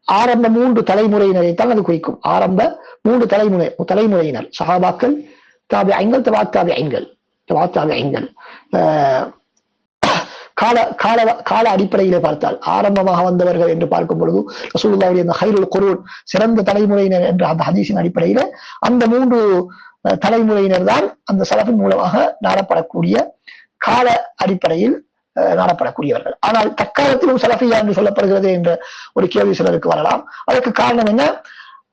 ஆரம்ப 3 தலைமுறையினரை தான் அது குறிக்கும். ஆரம்ப 3 தலைமுறையினர், சஹாபாக்கள், தாபிஈன்கள், தபஅத் தாபிஈன்கள். கால கால கால அடிப்படையிலே பார்த்தால் ஆரம்பமாக வந்தவர்கள் என்று பார்க்கும் பொழுது ரசூலுல்லாஹி அந்த ஹைருல் குரூன் சிறந்த தலைமுறையினர் என்ற அந்த ஹதீஸின் அடிப்படையில அந்த 3 தலைமுறையினர் தான் அந்த சலஃபின் மூலமாக நாடப்படக்கூடிய கால அடிப்படையில் நாடப்படக்கூடியவர்கள். ஆனால் தற்காலத்திலும் சலஃபியா என்று சொல்லப்படுகிறது என்ற ஒரு கேள்வி சிலருக்கு வரலாம். அதற்கு காரணம் என்ன?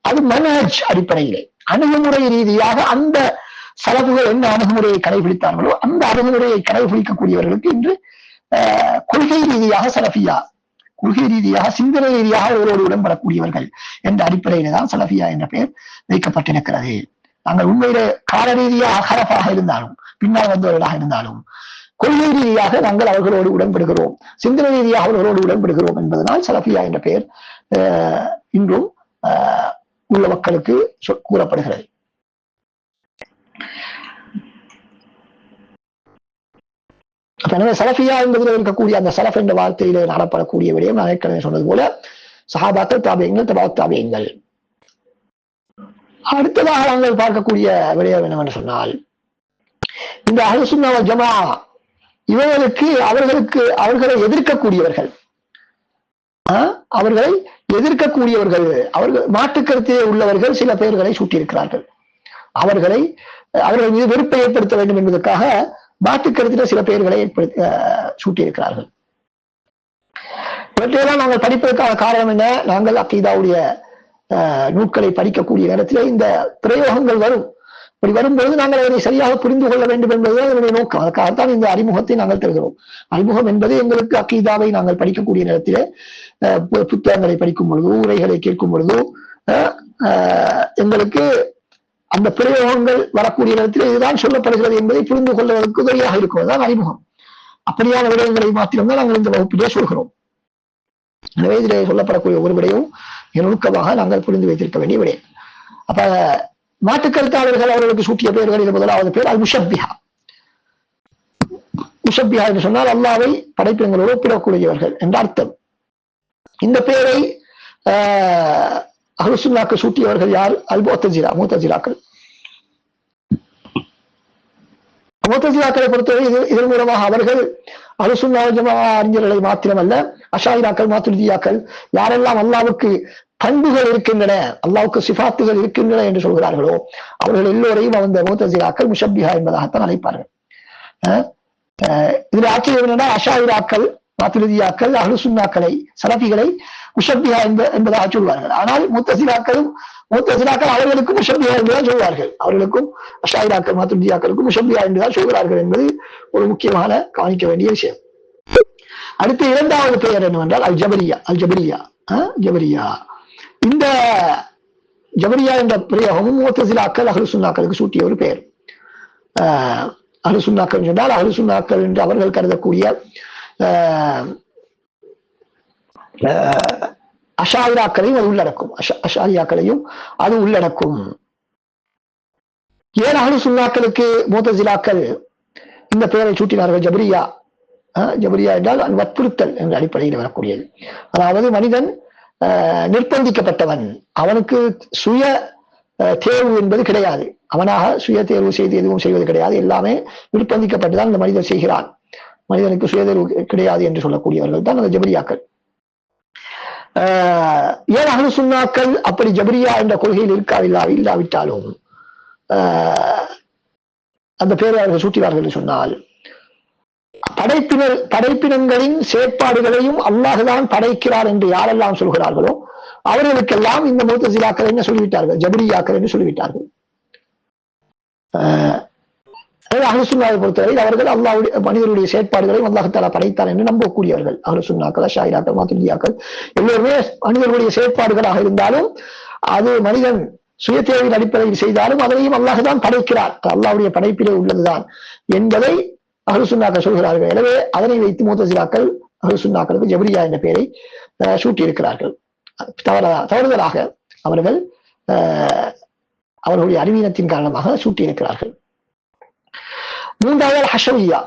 அது மன்ஹஜ் அடிப்படையிலே அணுகுமுறை ரீதியாக அந்த சலஃபுகள் என்ன அணுகுமுறையை கடைபிடித்தார்களோ அந்த அணுகுமுறையை கடைபிடிக்கக்கூடியவர்களுக்கு இன்று கொள்கை ரீதியாக சலஃபியா, கொள்கை ரீதியாக சிந்தனை ரீதியாக ஒருவரோடு உடன்படக்கூடியவர்கள் என்ற அடிப்படையில தான் சலஃபியா என்ற பெயர் வைக்கப்பட்டிருக்கிறது. நாங்கள் உண்மையிலே கால ரீதியாக ஹலஃபாக இருந்தாலும் பின்னால் வந்தவர்களாக இருந்தாலும் கொள்கை ரீதியாக நாங்கள் அவர்களோடு உடன்படுகிறோம், சிந்தனை ரீதியாக அவர்களோடு உடன்படுகிறோம் என்பதனால் சலஃபியா என்ற பெயர் இன்றும் உள்ள மக்களுக்கு கூறப்படுகிறது. எனவே சலஃபியா என்பதில் இருக்கக்கூடிய அந்த சலஃப் என்ற வார்த்தையிலே நாடப்படக்கூடிய விடயம் நான் ஏற்கனவே சொன்னது போல சஹாபாக்கள், தாபியங்கள், தபாத் தாபியங்கள். அடுத்ததாக நாங்கள் பார்க்கக்கூடிய விடயம் என்னவென்று சொன்னால் இந்த அஹ்லுஸ் சுன்னah வல் ஜமாஅ இவர்களுக்கு அவர்களை எதிர்க்கக்கூடியவர்கள், அவர்களை எதிர்க்கக்கூடியவர்கள், அவர்கள் மாற்றுக்கருத்திலே உள்ளவர்கள் சில பெயர்களை சூட்டியிருக்கிறார்கள். அவர்கள் மீது வெறுப்பை ஏற்படுத்த வேண்டும் என்பதற்காக மாற்றுக்கருத்தில சில பெயர்களை சூட்டியிருக்கிறார்கள். இவற்றையெல்லாம் நாங்கள் படிப்பதற்கான காரணம் என்ன? நாங்கள் அகீதாவுடைய நூல்களை படிக்கக்கூடிய நேரத்தில் இந்த பிரயோகங்கள் வரும். இப்படி வரும்போது நாங்கள் அதனை சரியாக புரிந்து கொள்ள வேண்டும் என்பதுதான் என்னுடைய நோக்கம். அதற்காகத்தான் இந்த அறிமுகத்தை நாங்கள் தருகிறோம். அறிமுகம் என்பது எங்களுக்கு அகீதாவை நாங்கள் படிக்கக்கூடிய நேரத்தில் புத்தகங்களை படிக்கும் பொழுதோ உரைகளை கேட்கும் பொழுதோ எங்களுக்கு அந்த பிரயோகங்கள் வரக்கூடிய நேரத்தில் இதுதான் சொல்லப்படுகிறது என்பதை புரிந்து கொள்வதற்கு உதவியாக இருக்குவதுதான் அறிமுகம். அப்படியான விடயங்களை மாத்திரம்தான் நாங்கள் இந்த வகுப்பிலே சொல்கிறோம். எனவே இதிலே சொல்லப்படக்கூடிய ஒரு விடயம் நுணுக்கமாக நாங்கள் புரிந்து வைத்திருக்க வேண்டிய விடயம். அப்ப மாற்றுக்கருத்தாளர்கள் அவர்களுக்கு சூட்டிய பெயர்களில் முதலாவது பேர் அல் முஷப்பிஹா. முஷப்பிஹா என்று சொன்னால் அல்லாவை படைப்பினங்களோடு ஒப்பிடக்கூடியவர்கள் என்ற அர்த்தம். இந்த பெயரை அஹ்லுஸ் சுன்னாக்கு சூட்டியவர்கள் யார்? அல் முஅ்தஸிலாக்கள். முஅ்தஸிலாக்களை பொறுத்தவரை இதன் மூலமாக அவர்கள் அஹ்லுஸ் சுன்னah வல் ஜமாஅ அறிஞர்களை மாத்திரமல்ல, அஷாயிராக்கள், மாத்துரிதியாக்கள் யாரெல்லாம் அல்லாவுக்கு பண்புகள் இருக்கின்றன, அல்லாவுக்கு சிஃபாத்துகள் இருக்கின்றன என்று சொல்கிறார்களோ அவர்கள் எல்லோரையும் அந்த முஅ்தஸிலாக்கள் முஷப்பிஹா என்பதாகத்தான் அழைப்பார்கள். இதுல ஆச்சரியம் என்னன்னா அஷாயிராக்கள், மாத்துரிதியாக்கள் அஹ்லுஸ் சுன்னாக்களை, சலஃபிகளை முஷப்பிஹா என்பதாக சொல்வார்கள். ஆனால் முஅ்தஸிலாக்கள் அவர்களுக்கும் முஷப்பிஹா என்றுதான் சொல்வார்கள். அவர்களுக்கும் அஷாயிராக்கள், மாத்துரிதியாக்களுக்கும் முஷப்பிஹா என்றுதான் சொல்கிறார்கள் என்பது ஒரு முக்கியமான கவனிக்க வேண்டிய விஷயம். அடுத்து இரண்டாவது பெயர் என்னவென்றால் அல் ஜபரியா. ஜபரியா. இந்த ஜபரியா என்ற பிரயோகமும் முஅ்தஸிலாக்கள் அஹ்லுஸ் சுன்னாக்களுக்கு சூட்டிய ஒரு பெயர். அஹ்லுஸ் சுன்னாக்கள் சொன்னால் அஹ்லுஸ் சுன்னாக்கள் என்று அவர்கள் கருதக்கூடிய அஷாயிராக்களையும் அது உள்ளடக்கும், அஷாரியாக்களையும் அது உள்ளடக்கும். ஏன் அஹ்லுஸ் சுன்னாக்களுக்கு முஅ்தஸிலாக்கள் இந்த பெயரை சூட்டினார்கள் ஜபரியா? ஜபரியா என்றால் வற்புறுத்தல் என்ற அடிப்படையில் வரக்கூடியது. அதாவது மனிதன் நிர்பந்திக்கப்பட்டவன், அவனுக்கு சுய தேர்வு என்பது கிடையாது, அவனாக சுய தேர்வு செய்து எதுவும் செய்வது கிடையாது, எல்லாமே நிர்பந்திக்கப்பட்டுதான் இந்த மனிதன் செய்கிறான், மனிதனுக்கு சுய தேர்வு கிடையாது என்று சொல்லக்கூடியவர்கள் தான் அந்த ஜபரியாக்கள். ஏன் அஹ்லுஸ் சுன்னாக்கள் அப்படி ஜபரியா என்ற கொள்கையில் இல்லாவிட்டாலும் அந்த பெயரை அவர்கள் சூட்டினார்கள் என்று சொன்னால் படைப்பினங்களின் செயற்பாடுகளையும் அல்லாஹ்தான் படைக்கிறார் என்று யாரெல்லாம் சொல்கிறார்களோ அவர்களுக்கெல்லாம் இந்த முஅ்தஸிலாக்கள் என்ன சொல்லிவிட்டார்கள்? ஜபரியாக்கள் என்று சொல்லிவிட்டார்கள். அஹ்லுஸ் சுன்னாவை பொறுத்தவரை அவர்கள் அல்லாஹ்வுடைய மனிதனுடைய செயற்பாடுகளையும் அல்லாஹ் தஆலா படைத்தார் என்று நம்பக்கூடியவர்கள். அஹ்லுஸ் சுன்னாக்கள், அஷாயிராக்கள், மாத்துரிதியாக்கள் எல்லோருமே மனிதனுடைய செயற்பாடுகளாக இருந்தாலும் அது மனிதன் சுய தேவையின் அடிப்படையில் செய்தாலும் அதனையும் அல்லாஹ்தான் படைக்கிறார், அல்லாஹ்வுடைய படைப்பிலே உள்ளதுதான் என்பதை அஹ்லுஸ் சுன்னாக்கள் சொல்கிறார்கள். எனவே அதனை வைத்து முஅ்தஸிலாக்கள் அஹ்லுஸ் சுன்னாக்களுக்கு ஜபரியா என்ற பெயரை சூட்டியிருக்கிறார்கள். தவறுதலாக அவர்கள் அவர்களுடைய அறிவீனத்தின் காரணமாக சூட்டியிருக்கிறார்கள். மூன்றாவது ஹஷவியா.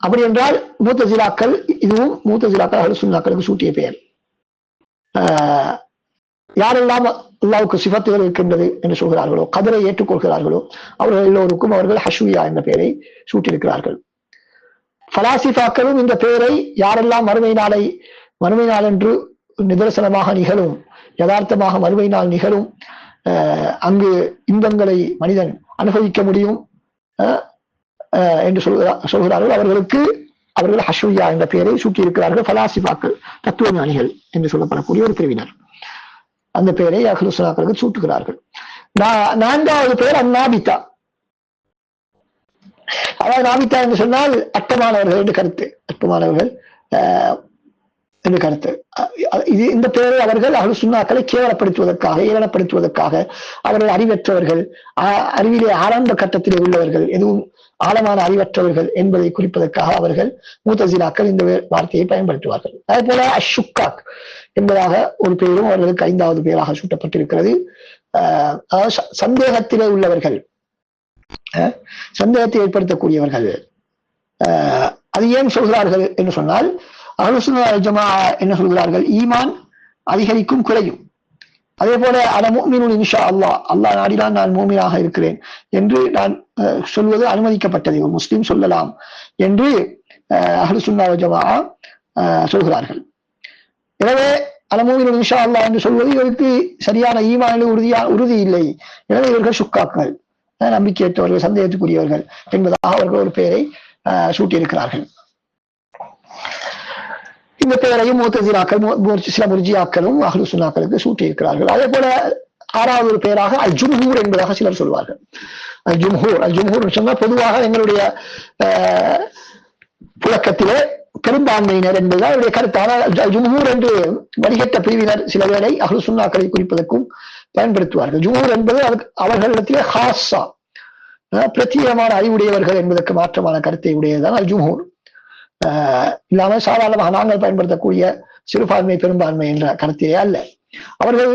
அப்படி என்றால் முஅ்தஸிலாக்கள், இதுவும் முஅ்தஸிலாக்கள் அஹ்லுஸ் சுன்னாக்களுக்கு சூட்டிய பெயர். யாரெல்லாம் அல்லாஹ்வுக்கு சிஃபத்துகள் இருக்கின்றது என்று சொல்கிறார்களோ, கதரை ஏற்றுக்கொள்கிறார்களோ அவர்கள் எல்லோருக்கும் அவர்கள் ஹஷ்வியா என்ற பெயரை சூட்டியிருக்கிறார்கள். பலாசிஃபாக்களும் இந்த பெயரை யாரெல்லாம் மறுமை நாள் என்று நிதர்சனமாக நிகழும், யதார்த்தமாக மறுமை நாள் நிகழும், அங்கு இன்பங்களை மனிதன் அனுபவிக்க முடியும் என்று சொல்கிறார்கள். அவர்கள் ஹஷ்வியா என்ற பெயரை சூட்டியிருக்கிறார்கள். பலாசிஃபாக்கள், தத்துவ ஞானிகள் என்று சொல்லப்படக்கூடிய ஒரு பிரிவினர் அந்த பெயரை அஹ்லுஸ் சுன்னாக்களுக்கு சூட்டுகிறார்கள். நான்காவது பெயர் அந்நாபித்தா. அதாவது நாபித்தா என்று சொன்னால் அற்பமானவர்கள் என்று கருத்து, அற்பமானவர்கள் என்று கருத்து. இந்த பெயரை அவர்கள் அஹ்லுஸ் சுன்னாக்களை கேவலப்படுத்துவதற்காக, ஏளனப்படுத்துவதற்காக, அவர்கள் அறிவற்றவர்கள், அறிவிலே ஆரம்ப கட்டத்திலே உள்ளவர்கள், எதுவும் ஆழமான அறிவற்றவர்கள் என்பதை குறிப்பதற்காக அவர்கள் முத்தசிலாக்கள் இந்த வார்த்தையை பயன்படுத்துவார்கள். அதே போல அஷுக்காக் என்பதாக ஒரு பெயரும் அவர்களுக்கு 5வது பெயராக சூட்டப்பட்டிருக்கிறது. சந்தேகத்திலே உள்ளவர்கள், சந்தேகத்தை ஏற்படுத்தக்கூடியவர்கள். அது ஏன் சொல்கிறார்கள் என்று சொன்னால், அஹ்லுஸ் சுன்னா வல் ஜமாஅ என்ன சொல்கிறார்கள்? ஈமான் அதிகரிக்கும் குறையும். அதே போல அன முஃமினுன் இன்ஷா அல்லாஹ், அல்லாஹ் நாடினால் நான் மூமினாக இருக்கிறேன் என்று நான் சொல்வது அனுமதிக்கப்பட்டது, ஒரு முஸ்லிம் சொல்லலாம் என்று அஹ்லுஸ் சுன்னா வல் ஜமாஅ சொல்கிறார்கள். எனவே அன முஃமினுன் இன்ஷா அல்லாஹ் என்று சொல்வது இவருக்கு சரியான ஈமானில் உறுதி இல்லை. எனவே இவர்கள் சுக்காக்கள், நம்பிக்கையற்றவர்கள், சந்தேகத்துக்குரியவர்கள் என்பதாக அவர்கள் ஒரு பெயரை சூட்டியிருக்கிறார்கள். இந்த பெயரையும் முத்தசிலாக்கள், சில முர்ஜியாக்களும் அஹ்லுஸ் சுன்னாக்களுக்கு சூட்டியிருக்கிறார்கள். அதே போல 6வது ஒரு பெயராக அல் ஜும்ஹூர் என்பதாக சிலர் சொல்வார்கள். அல் ஜும்ஹூர் சொன்னால் பொதுவாக எங்களுடைய புழக்கத்திலே பெரும்பான்மையினர் என்பதுதான் அவருடைய கருத்தான ஜும்ஹூர் என்று வடிகட்ட பிரிவினர் சில வேளை அஹ்லுஸ் சுன்னாக்களை குறிப்பதற்கும் பயன்படுத்துவார்கள். ஜும்ஹூர் என்பது அவர்களிடத்திலே ஹாஸா, பிரத்யேகமான அறிவுடையவர்கள் என்பதற்கு மாற்றமான கருத்தை உடையதுதான் அல் ஜும்ஹூர். இல்லாமல் சாதாரணமாக நாங்கள் பயன்படுத்தக்கூடிய சிறுபான்மை பெரும்பான்மை என்ற கருத்தையே அல்ல. அவர்கள்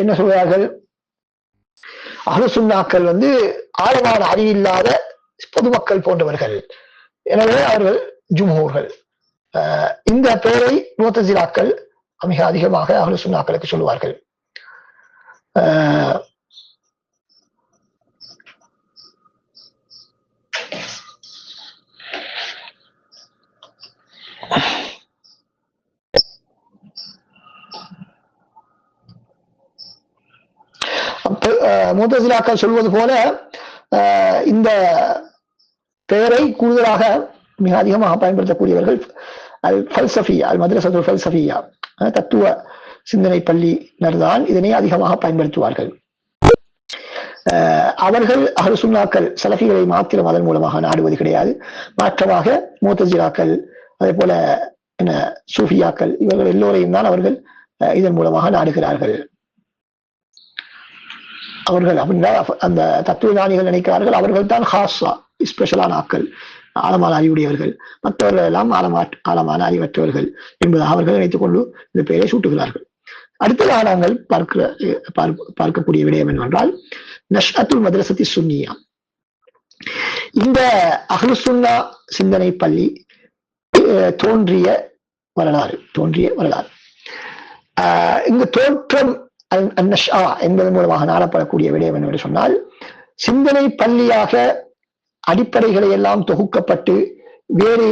என்ன சொல்கிறார்கள்? அஹ்லுஸ் சுன்னாக்கள் ஆழமான அறிவில்லாத பொதுமக்கள் போன்றவர்கள், எனவே அவர்கள் ஜும்ஹூர்கள். இந்த பெயரை முத்தசிலாக்கள் மிக அதிகமாக அஹ்லுஸ் சுன்னாக்களுக்கு சொல்லுவார்கள். முத்தசிலாக்கள் சொல்வது போல இந்த பெயரை கூடுதலாக மிக அதிகமாக பயன்படுத்தக்கூடியவர்கள் அல் ஃபல்சஃபியா, அல் மத்ரஸத்துல் ஃபல்சஃபியா, தத்துவ சிந்தனை பள்ளியினர் தான் இதனை அதிகமாக பயன்படுத்துவார்கள். அவர்கள் அஹ்லுஸ் சுன்னாக்கள் சலஃபிகளை மாத்திரம் அதன் மூலமாக நாடுவது கிடையாது. மாற்றமாக முத்தசிலாக்கள், அதே போல சூஃபியாக்கள், இவர்கள் எல்லோரையும் தான் அவர்கள் இதன் மூலமாக நாடுகிறார்கள். அவர்கள் அப்படின்னா அந்த தத்துவ ஞானிகள் நினைக்கிறார்கள் அவர்கள் தான் ஹாஸா, ஸ்பெஷலான ஆக்கள், ஆழமான அறிவுடையவர்கள், மற்றவர்கள் எல்லாம் ஆழமான அறிவற்றவர்கள் என்பதாக அவர்கள் நினைத்துக் கொண்டு இந்த பெயரை சூட்டுகிறார்கள். அடுத்ததாக நாங்கள் பார்க்கக்கூடிய விடயம் என்னவென்றால், நஷ்அத்துல் மத்ரஸத்தி சுன்னியா. இந்த அஹ்லுஸ் சுன்னா சிந்தனை பள்ளி தோன்றிய வரலாறு. இங்கு தோற்றம் என்பதன் மூலமாக நாடப்படக்கூடிய விடயம் என்று சொன்னால், சிந்தனை பள்ளியாக அடிப்படைகளை எல்லாம் தொகுக்கப்பட்டு வேறு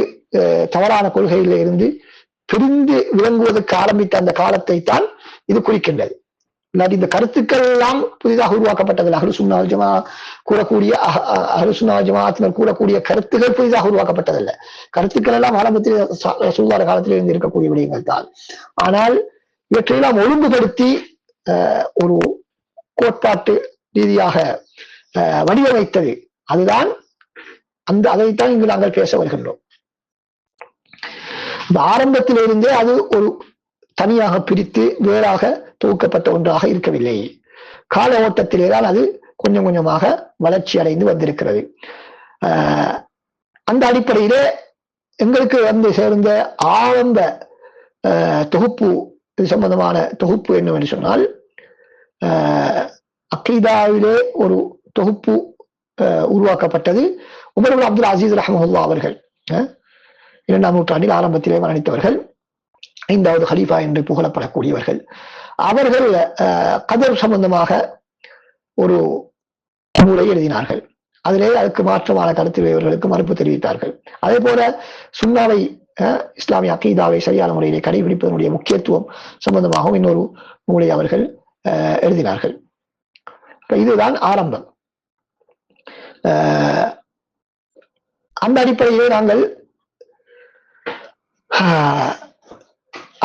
தவறான கொள்கையில இருந்து பிரிந்து விளங்குவதற்கு ஆரம்பித்த அந்த காலத்தை தான் இது குறிக்கின்றது. இல்லாட்டி இந்த கருத்துக்கள் எல்லாம் புதிதாக உருவாக்கப்பட்டதில்லை. அஹ்லுஸ் சுன்னா வல் ஜமாஅ கூறக்கூடிய அஹ்லுஸ் சுன்னா வல் ஜமாஅத்தினர் கூறக்கூடிய கருத்துக்கள் புதிதாக உருவாக்கப்பட்டதில்லை. கருத்துக்கள் எல்லாம் ஆரம்பத்தில் ரசூலுல்லாஹ் காலத்தில் இருந்து இருக்கக்கூடிய விடயங்கள் தான். ஆனால் இவற்றையெல்லாம் ஒழுங்குபடுத்தி ஒரு கோட்பாட்டு ரீதியாக வடிவமைத்தது அதுதான், அதைத்தான் இங்கு நாங்கள் பேச வருகின்றோம். இந்த ஆரம்பத்திலிருந்தே அது ஒரு தனியாக பிரித்து வேறாக தொகுக்கப்பட்ட ஒன்றாக இருக்கவில்லை. கால ஓட்டத்திலேதான் அது கொஞ்சம் கொஞ்சமாக வளர்ச்சி அடைந்து வந்திருக்கிறது. அந்த அடிப்படையிலே எங்களுக்கு சேர்ந்த ஆரம்ப தொகுப்பு, இது சம்பந்தமான தொகுப்பு என்னவென்று சொன்னால், அகீதாவிலே ஒரு தொகுப்பு உருவாக்கப்பட்டது. உமர் இப்னு அப்துல் அசீஸ் ரஹ்மத்துல்லாஹி அவர்கள் 2ஆம் நூற்றாண்டில் ஆரம்பத்திலே மரணித்தவர்கள், 5வது ஹலீஃபா என்று புகழப்படக்கூடியவர்கள். அவர்கள் கதர் சம்பந்தமாக ஒரு நூலை எழுதினார்கள். அதிலே அதுக்கு மாற்றமான கருத்துடையவர்களுக்கு மறுப்பு தெரிவித்தார்கள். அதே போல சுன்னாவை இஸ்லாமிய அகீதாவை சரியான முறையிலே கடைபிடிப்பதனுடைய முக்கியத்துவம் சம்பந்தமாகவும் இன்னொரு நூலை அவர்கள் எழுதினார்கள். இதுதான் ஆரம்பம். அந்த அடிப்படையிலே நாங்கள்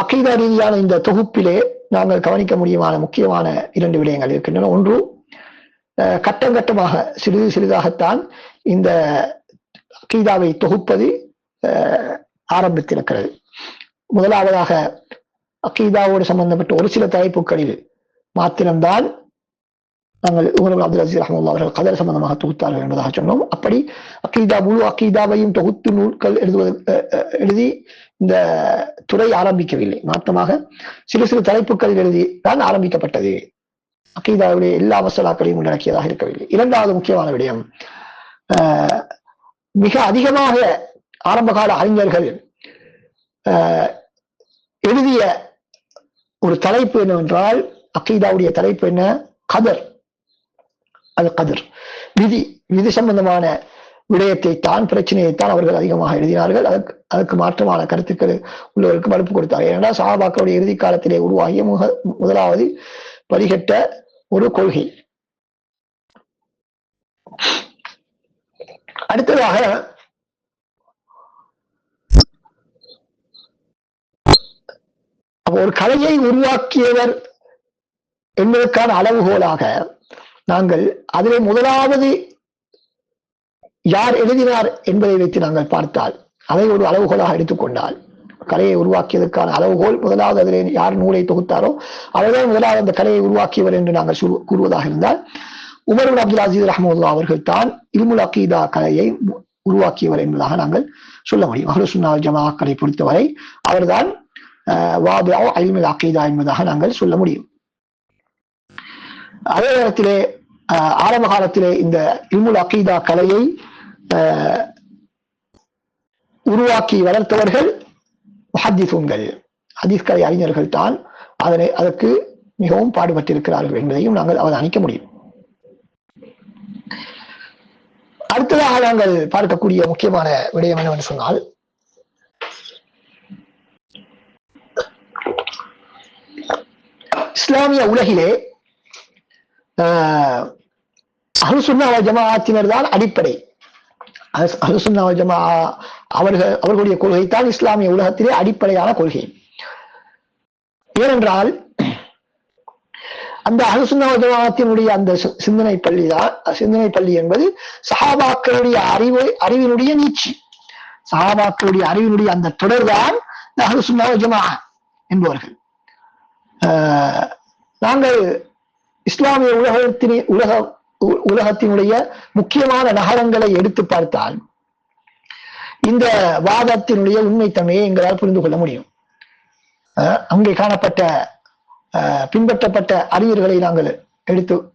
அகீதா ரீதியான இந்த தொகுப்பிலே நாங்கள் கவனிக்க முடியுமான முக்கியமான 2 விடயங்கள் இருக்கின்றன. ஒன்று, கட்டம் கட்டமாக சிறிது சிறிதாகத்தான் இந்த அகீதாவை தொகுப்பது ஆரம்பித்திருக்கிறது. முதலாவதாக அகீதாவோடு சம்பந்தப்பட்ட ஒரு சில தலைப்புகளில் மாத்திரம்தான் நாங்கள் உமர் அப்துல் அசீஸ் ரஹ்மத்துல்லாஹி அவர்கள் கதர் சம்பந்தமாக தொகுத்தார்கள் என்பதாக சொன்னோம். அப்படி முழு அகீதாவையும் தொகுத்து நூல்கள் எழுதி இந்த துறை ஆரம்பிக்கவில்லை. மாற்றமாக சிறு சிறு தலைப்புகள் எழுதி தான் ஆரம்பிக்கப்பட்டது. அகீதாவுடைய எல்லா மசாலாக்களையும் உள்ளடக்கியதாக இருக்கவில்லை. இரண்டாவது முக்கியமான விடயம், மிக அதிகமாக ஆரம்பகால அறிஞர்கள் எழுதிய ஒரு தலைப்பு என்னவென்றால், அகீதாவுடைய தலைப்பு என்ன? கதர். அது கதர், விதி சம்பந்தமான விடயத்தை தான், பிரச்சனையைத்தான் அவர்கள் அதிகமாக எழுதினார்கள். அதற்கு மாற்றமான கருத்துக்கள் உள்ளவருக்கு மறுப்பு கொடுத்தார்கள். ஏனென்றால் சஹாபாக்களுடைய இறுதி காலத்திலே உருவாகிய முதலாவது வழிகட்ட ஒரு கொள்கை. அடுத்ததாக ஒரு கலையை உருவாக்கியவர் என்பதற்கான அளவுகோலாக நாங்கள் அதிலே முதலாவது யார் எழுதினார் என்பதை வைத்து நாங்கள் பார்த்தால், அதை ஒரு அளவுகோலாக எடுத்துக்கொண்டால், கலையை உருவாக்கியதற்கான அளவுகோல் முதலாவது அதிலே யார் நூலை தொகுத்தாரோ அவர்தான் முதலாவது அந்த கலையை உருவாக்கியவர் என்று நாங்கள் கூறுவதாக இருந்தால், உமர் இப்னு அப்துல் அசீஸ் ரஹ்மத்துல்லாஹி அவர்கள் தான் இல்முல் அகீதா கலையை உருவாக்கியவர் என்பதாக நாங்கள் சொல்ல முடியும். அஹ்லுஸ் சுன்னah வல் ஜமாஅக்களை பொறுத்தவரை அவர்தான் வாபிஉ இல்முல் அகீதா என்பதாக நாங்கள் சொல்ல முடியும். அதே நேரத்திலே ஆரம்ப காலத்திலே இந்த இல்முல் அகீதா கலையை உருவாக்கி வளர்த்தவர்கள் முஹத்திஸூன்கள், ஹதீஸ் கலை அறிஞர்கள் தான் அதற்கு மிகவும் பாடுபட்டிருக்கிறார்கள் என்பதையும் நாங்கள் அவதானிக்க முடியும். அடுத்ததாக நாங்கள் பார்க்கக்கூடிய முக்கியமான விடயம் என்னவென்று சொன்னால், இஸ்லாமிய உலகிலே அஹ்லுஸ் சுன்னah வல் ஜமாஅத்தினர் தான் அடிப்படை. அஹ்லுஸ் சுன்னah வல் ஜமாஅ அவர்களுடைய கொள்கை தான் இஸ்லாமிய உலகத்திலே அடிப்படையான கொள்கை. ஏனென்றால் அந்த அஹ்லுஸ் சுன்னah வல் ஜமாஅத்தினுடைய அந்த சிந்தனை பள்ளி என்பது சஹாபாக்களுடைய அறிவினுடைய நீட்சி, சஹாபாக்களுடைய அறிவினுடைய அந்த தொடர்தான் அஹ்லுஸ் சுன்னah வல் ஜமாஅ என்பவர்கள். நாங்கள் இஸ்லாமிய உலகத்தினுடைய முக்கியமான நகரங்களை எடுத்து பார்த்தால் இந்த வாதத்தினுடைய உண்மைத்தன்மையை எங்களால் புரிந்து கொள்ள முடியும். அங்கே காணப்பட்ட பின்பற்றப்பட்ட அறிஞர்களை நாங்கள்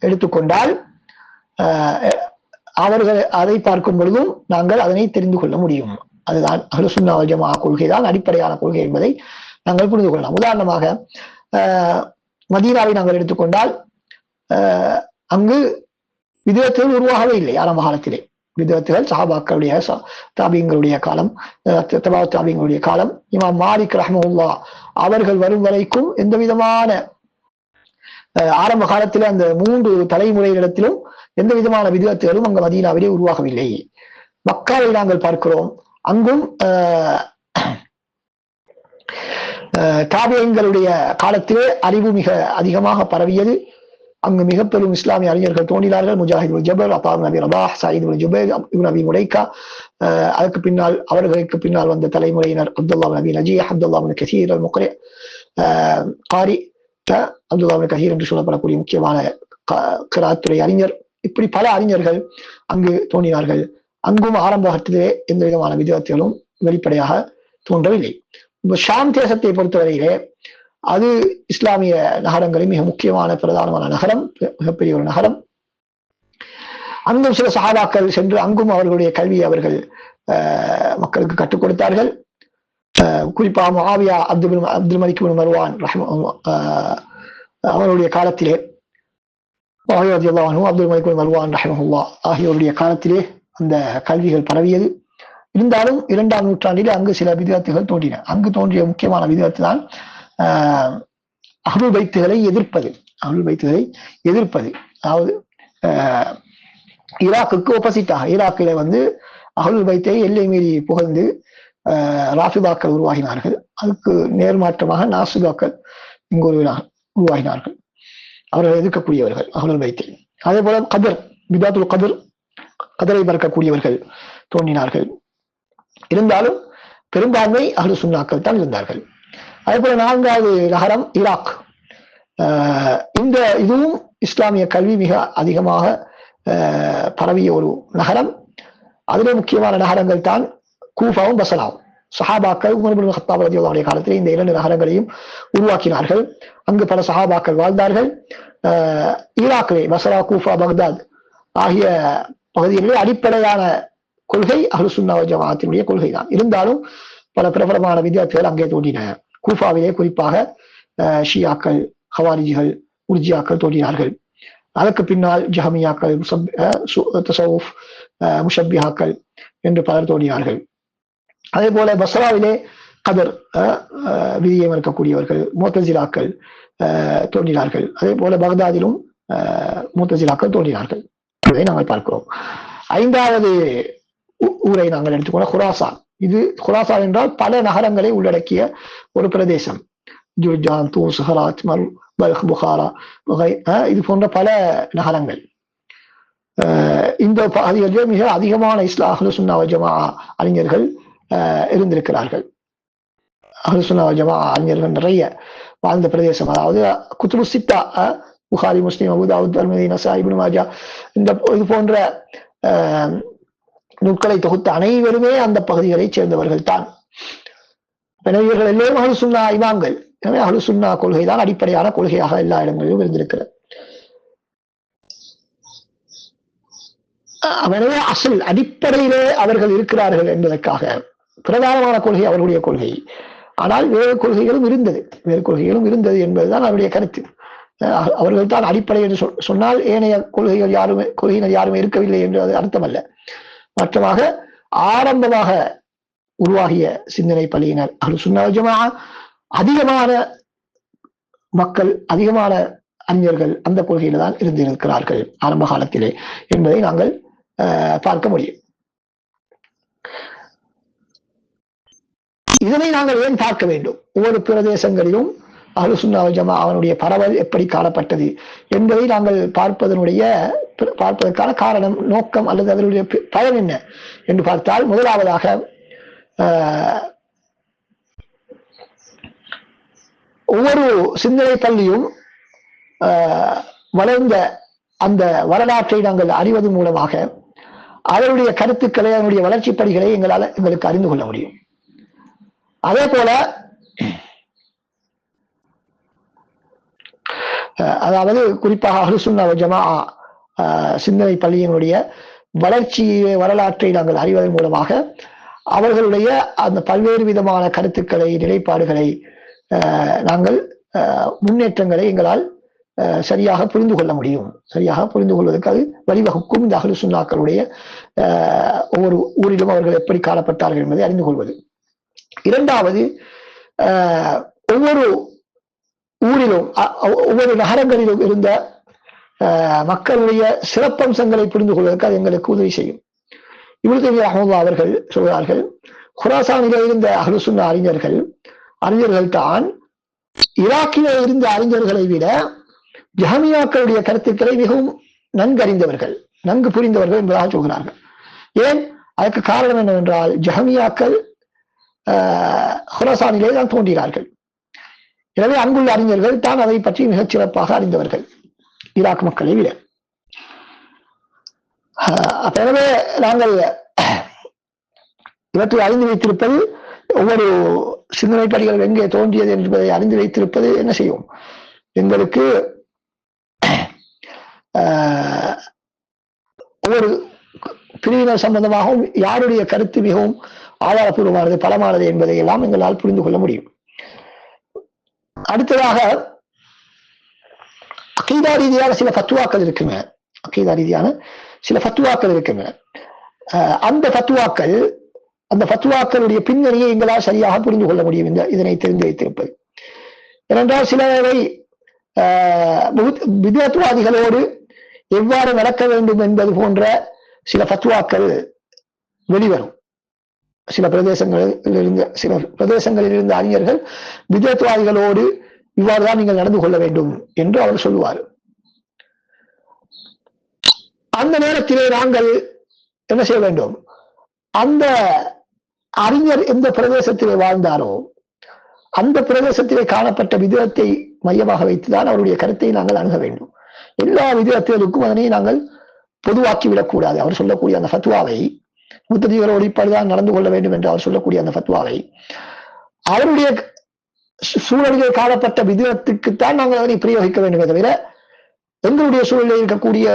எடுத்துக்கொண்டால் அவர்கள் அதை பார்க்கும் பொழுதும் நாங்கள் அதனை தெரிந்து கொள்ள முடியும். அதுதான் அஹ்லுஸ் சுன்னah வல் ஜமாஅ கொள்கைதான் அடிப்படையான கொள்கை என்பதை நாங்கள் புரிந்து கொள்ளலாம். உதாரணமாக மதீனாவை நாங்கள் எடுத்துக்கொண்டால் அங்கு விதத்துகள் உருவாகவே இல்லை. ஆரம்ப காலத்திலே விதத்துகள் சஹாபாக்களுடைய தாபியங்களுடைய காலம், தாபியங்களுடைய காலம், இமாம் மாலிக் ரஹ்மத்துல்லாஹ் அவர்கள் வரும் வரைக்கும் எந்த விதமான ஆரம்ப காலத்தில் அந்த 3 தலைமுறையிடத்திலும் எந்த விதமான விதத்துகளும் அங்கு மதீனாவிலே உருவாகவில்லை. மக்காவை நாங்கள் பார்க்கிறோம், அங்கும் தாபியங்களுடைய காலத்திலே அறிவு மிக அதிகமாக பரவியது. அங்கு மிக பெரும் இஸ்லாமிய அறிஞர்கள் தோன்றினார்கள். முஜாஹித் இப்னு ஜபர், அத்தா இப்னு அபி ரபாஹ், சயீத் இப்னு ஜுபைர், இப்னு அபி முலைக்கா. அதற்கு பின்னால் அவர்களுக்கு பின்னால் வந்த தலைமுறையினர் அப்துல்லாஹ் இப்னு அபி நஜீஹ், அப்துல்லாஹ் இப்னு கஸீர் அல் முக்ரி, காரி அப்துல்லாஹ் இப்னு கஸீர் என்று சொல்லப்படக்கூடிய முக்கியமான கிராத்துறை அறிஞர். இப்படி பல அறிஞர்கள் அங்கு தோன்றினார்கள். அங்கும் ஆரம்பத்திலே எந்த விதமான விதத்துகளும் வெளிப்படையாக தோன்றவில்லை. ஷாம் தேசத்தை பொறுத்தவரையிலே அது இஸ்லாமிய நகரங்களில் மிக முக்கியமான பிரதானமான நகரம், மிகப்பெரிய ஒரு நகரம். அங்கும் சில சஹாபாக்கள் சென்று அங்கும் அவர்களுடைய கல்வியை அவர்கள் மக்களுக்கு கற்றுக் கொடுத்தார்கள். குறிப்பாக முஆவியா அப்துல் மலிக் இப்னு மர்வான் அவருடைய காலத்திலே அப்துல் மலிக் மர்வான் ரஹிமஹுல்லாஹ் ஆகியோருடைய காலத்திலே அந்த கல்விகள் பரவியது. இருந்தாலும் 2ஆம் நூற்றாண்டிலே அங்கு சில விதத்துகள் தோன்றின. அங்கு தோன்றிய முக்கியமான விதத்து தான் அஹ்லுல் பைத்துகளை எதிர்ப்பது. அஹ்லுல் பைத்துகளை எதிர்ப்பது, அதாவது ஈராக்குக்கு ஒப்போசிட்டாக ஈராக்கில அஹ்லுல் பைத்தை எல்லை மீறி புகழ்ந்து ராஃபிதாக்கள் உருவாகினார்கள். அதுக்கு நேர்மாற்றமாக நாசிபாக்கள் இங்கு உருவாகினார்கள். அவர்கள் எதிர்க்கக்கூடியவர்கள் அஹ்லுல் பைத்தை. அதே போல கதர், பிதாத்துல் கதர், கதரை மறக்கக்கூடியவர்கள் தோன்றினார்கள். இருந்தாலும் பெரும்பான்மை அஹ்லு சுன்னாக்கள் தான் இருந்தார்கள். அதே போல 4வது நகரம் ஈராக். இதுவும் இஸ்லாமிய கல்வி மிக அதிகமாக பரவிய ஒரு நகரம். அதிலே முக்கியமான நகரங்கள் தான் கூஃபாவும் பஸ்ராவும். சஹாபாக்கள் உமர் இப்னு கத்தாப் ரலியல்லாஹு அன்ஹு காலத்தில் இந்த 2 நகரங்களையும் உருவாக்கினார்கள். அங்கு பல சஹாபாக்கள் வாழ்ந்தார்கள். ஈராக்கிலே பஸ்ரா, கூஃபா, பக்தாத் ஆகிய பகுதிகளிலே அடிப்படையான கொள்கை அஹ்லு சுன்னா வல் ஜமாஅத்தினுடைய கொள்கை தான். இருந்தாலும் பல பிரபலமான வித்யார்த்திகள் அங்கே தோன்றின. கூஃபாவிலே குறிப்பாக ஷியாக்கள், ஹவாரிஜிகள், உர்ஜியாக்கள் தோன்றினார்கள். அதற்கு பின்னால் ஜஹமியாக்கள், தஸவுஃப், முஷப்பிஹாக்கள் என்று பலர் தோன்றினார்கள். அதே போல பஸ்ராவிலே கதர் விதியை மறுக்கக்கூடியவர்கள், முஅ்தஸிலாக்கள் தோன்றினார்கள். அதே போல பக்தாதிலும் முஅ்தஸிலாக்கள் தோன்றினார்கள். இதை நாங்கள் பார்க்கிறோம். 5வது ஊரை நாங்கள் எடுத்துக்கொள்ள குராசான். இது குராசான் என்றால் பல நகரங்களை உள்ளடக்கிய ஒரு பிரதேசம். ஜுர்ஜான், தூஸ், ஹராத், பல்க், புகாரா, இது போன்ற பல நகரங்கள். இந்த பகுதிகளிலே மிக அதிகமான அஹ்லு சுன்னா வல் ஜமாஅ அறிஞர்கள் இருந்திருக்கிறார்கள். அஹ்லு சுன்னா வல் ஜமாஅ அறிஞர்கள் நிறைய வாழ்ந்த பிரதேசம். அதாவது குத்துபு சித்தா, புகாரி, முஸ்லிம், அபூ தாவூத், திர்மிதி, நசாஇ, இப்னு மாஜா, இது போன்ற நூல்களை தொகுத்த அனைவருமே அந்த பகுதிகளைச் சேர்ந்தவர்கள் தான். இவர்கள் எல்லோரும் அஹ்லு சுன்னா இமாம்கள். எனவே அஹ்லு சுன்னா கொள்கை தான் அடிப்படையான கொள்கையாக எல்லா இடங்களிலும் இருந்திருக்கிறது. எனவே அசல் அடிப்படையிலே அவர்கள் இருக்கிறார்கள் என்பதற்காக பிரதானமான கொள்கை அவர்களுடைய கொள்கை. ஆனால் வேறு கொள்கைகளும் இருந்தது என்பதுதான் அவருடைய கருத்து. அவர்கள் தான் அடிப்படை என்று சொன்னால் ஏனைய கொள்கையினர் யாருமே இருக்கவில்லை என்று அது அர்த்தமல்ல. மற்றமாக ஆரம்பமாக உருவாகிய சிந்தனை பள்ளியினர் அஹ்லு சுன்னா வல் ஜமாஅ அதிகமான மக்கள், அதிகமான அறிஞர்கள் அந்த கொள்கையில தான் இருந்திருக்கிறார்கள் ஆரம்ப காலத்திலே என்பதை நாங்கள் பார்க்க முடியும். இதனை நாங்கள் ஏன் பார்க்க வேண்டும்? ஒவ்வொரு பிரதேசங்களிலும் அஹ்லு சுன்னா வல் ஜமாஅ அவனுடைய பரவல் எப்படி காணப்பட்டது என்பதை நாங்கள் பார்ப்பதற்கான காரணம், நோக்கம் அல்லது அதனுடைய பயன் என்ன என்று பார்த்தால், முதலாவதாக ஒவ்வொரு சிந்தனை பள்ளியும் வளர்ந்த அந்த வரலாற்றை நாங்கள் அறிவது மூலமாக அதனுடைய கருத்துக்களை, அதனுடைய வளர்ச்சி படிகளை எங்களுக்கு அறிந்து கொள்ள முடியும். அதே போல அதாவது குறிப்பாக அஹ்லு சுன்னா வல் ஜமாஅ சிந்தனை பள்ளியினுடைய வளர்ச்சி வரலாற்றை நாங்கள் அறிவதன் மூலமாக அவர்களுடைய அந்த பல்வேறு விதமான கருத்துக்களை, நிலைப்பாடுகளை, நாங்கள் முன்னேற்றங்களை எங்களால் சரியாக புரிந்து கொள்ள முடியும். சரியாக புரிந்து கொள்வதற்கு அது வழிவகுக்கும். இந்த அஹ்லு சுன்னாக்களுடைய ஒவ்வொரு ஊரிலும் அவர்கள் எப்படி காணப்பட்டார்கள் என்பதை அறிந்து கொள்வது. 2வது, ஒவ்வொரு ஊரிலும் ஒவ்வொரு நகரங்களிலும் இருந்த மக்களுடைய சிறப்பம்சங்களை புரிந்து கொள்வதற்கு அது எங்களுக்கு உதவி செய்யும். இப்னு தய்மிய்யா ரஹ்மத்துல்லாஹி அவர்கள் சொல்கிறார்கள், குராசானிலே இருந்த அஹ்லு சுன்னா அறிஞர்கள் தான் ஈராக்கிலே இருந்த அறிஞர்களை விட ஜஹமியாக்களுடைய கருத்துக்களை மிகவும் நன்கறிந்தவர்கள், நன்கு புரிந்தவர்கள் என்பதாக சொல்கிறார்கள். ஏன்? அதற்கு காரணம் என்னவென்றால், ஜஹமியாக்கள் குராசானிலே தான் தோன்றினார்கள். எனவே அங்குள்ள அறிஞர்கள் தான் அதை பற்றி மிகச் சிறப்பாக அறிந்தவர்கள் ஈராக் மக்களை விட. எனவே நாங்கள் இவற்றை அறிந்து வைத்திருப்பது, ஒவ்வொரு சிந்தனை படிகள் எங்கே தோன்றியது என்பதை அறிந்து வைத்திருப்பது என்ன செய்யும்? எங்களுக்கு ஒவ்வொரு பிரிவினர் சம்பந்தமாகவும் யாருடைய கருத்து மிகவும் ஆதாரப்பூர்வமானது, பலமானது என்பதை எல்லாம் எங்களால் புரிந்து கொள்ள முடியும். அடுத்ததாக அகீதா ரீதியான சில ஃபத்வாக்கள் இருக்குங்க. அகீதா ரீதியான சில ஃபத்வாக்கள் இருக்குங்க. அந்த ஃபத்வாக்களுடைய பின்னணியை எங்களால் சரியாக புரிந்து கொள்ள முடியும் இதனை தெரிந்து வைத்திருப்பது. ஏனென்றால் சிலரை பிதஅத்வாதிகளோடு எவ்வாறு நடக்க வேண்டும் என்பது போன்ற சில ஃபத்வாக்கள் வெளிவரும். சில பிரதேசங்களில் இருந்த அறிஞர்கள் பிதஅத்வாதிகளோடு இவ்வாறுதான் நீங்கள் நடந்து கொள்ள வேண்டும் என்று அவர் சொல்லுவார். அந்த நேரத்திலே நாங்கள் என்ன செய்ய வேண்டும்? அந்த அறிஞர் எந்த பிரதேசத்திலே வாழ்ந்தாரோ அந்த பிரதேசத்திலே காணப்பட்ட விதத்தை மையமாக வைத்துதான் அவருடைய கருத்தை நாங்கள் அணுக வேண்டும். எல்லா விதத்துகளுக்கும் அதனை நாங்கள் பொதுவாக்கி விடக்கூடாது. அவர் சொல்லக்கூடிய அந்த ஃபத்வாவை, முத்ததிகளோடு இப்படிதான் நடந்து கொள்ள வேண்டும் என்று அவர் சொல்லக்கூடிய அந்த ஃபத்வாவை அவருடைய சூழலில் காணப்பட்ட விதத்துக்குத்தான் நாங்கள் அதனை பிரயோகிக்க வேண்டுமே தவிர எங்களுடைய சூழலில் இருக்கக்கூடிய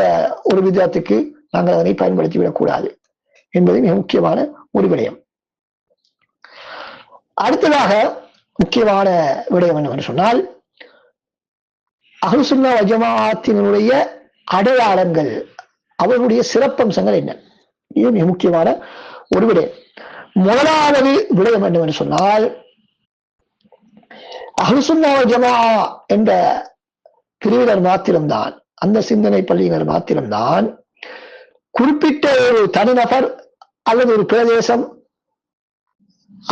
ஒரு விதத்துக்கு நாங்கள் அதனை பயன்படுத்தி விடக்கூடாது என்பது மிக முக்கியமான ஒரு விடயம். அடுத்ததாக முக்கியமான விடயம் என்னவென்று சொன்னால், அஹ்லுஸ் சுன்னah வல் ஜமாஅத்தினுடைய அடையாளங்கள், அவர்களுடைய சிறப்பம்சங்கள் என்ன? இது மிக முக்கியமான ஒரு விடயம். முதலாவது விடயம் என்னவென்று சொன்னால், அஹ்லுஸ் சுன்னah வல் ஜமாஅ என்ற பிரிவினர் மாத்திரம்தான், அந்த சிந்தனை பள்ளியினர் மாத்திரம்தான் குறிப்பிட்ட ஒரு தனிநபர் அல்லது ஒரு பிரதேசம்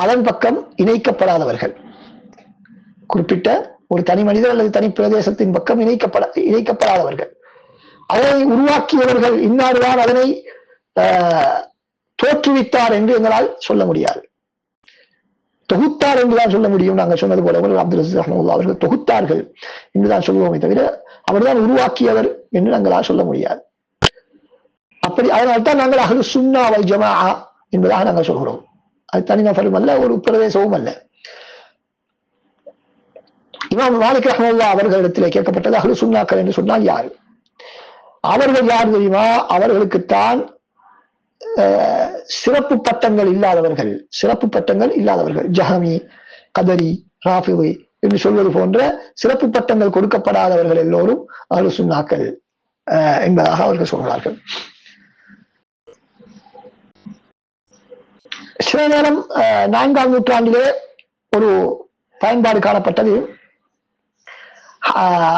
அதன் பக்கம் இணைக்கப்படாதவர்கள். குறிப்பிட்ட ஒரு தனி மனிதர் அல்லது தனி பிரதேசத்தின் பக்கம் இணைக்கப்படாதவர்கள். அதனை உருவாக்கியவர்கள் இன்னார்தான் அதனை தோற்றுவித்தார் என்று எங்களால் சொல்ல முடியாது. தொகுத்தார் என்றுதான் சொல்ல முடியும். நாங்கள் சொன்னது போல அப்துல் அசீஸ் ரஹ்மத்துல்லாஹி அவர்கள் தொகுத்தார்கள் என்றுதான் சொல்லுவோமே தவிர அவர்தான் உருவாக்கியவர் என்று நாங்களால் சொல்ல முடியாது. அப்படி அதனால்தான் நாங்கள் அஹ்லுஸ் சுன்னah வல் ஜமாஅ என்பதாக நாங்கள் சொல்கிறோம். அது தனிநபரும் அல்ல, ஒரு பிரதேசமும் அல்ல. இமாம் மாலிக் ரஹ்மத்துல்லாஹி அவர்களிடத்திலே கேட்கப்பட்டது அஹ்லுஸ் சுன்னாக்கள் என்று சொன்னால் யார்? அவர்கள் யார் தெரியுமா? அவர்களுக்குத்தான் சிறப்பு பட்டங்கள் இல்லாதவர்கள், ஜஹமி, கதரி, ராஃபிவி என்று சொல்வது போன்ற சிறப்பு பட்டங்கள் கொடுக்கப்படாதவர்கள் எல்லோரும் அஹ்லுஸ் சுன்னாக்கள் என்பதாக அவர்கள் சொல்கிறார்கள். சில நேரம் 4ஆம் நூற்றாண்டிலே ஒரு பயன்பாடு காணப்பட்டது.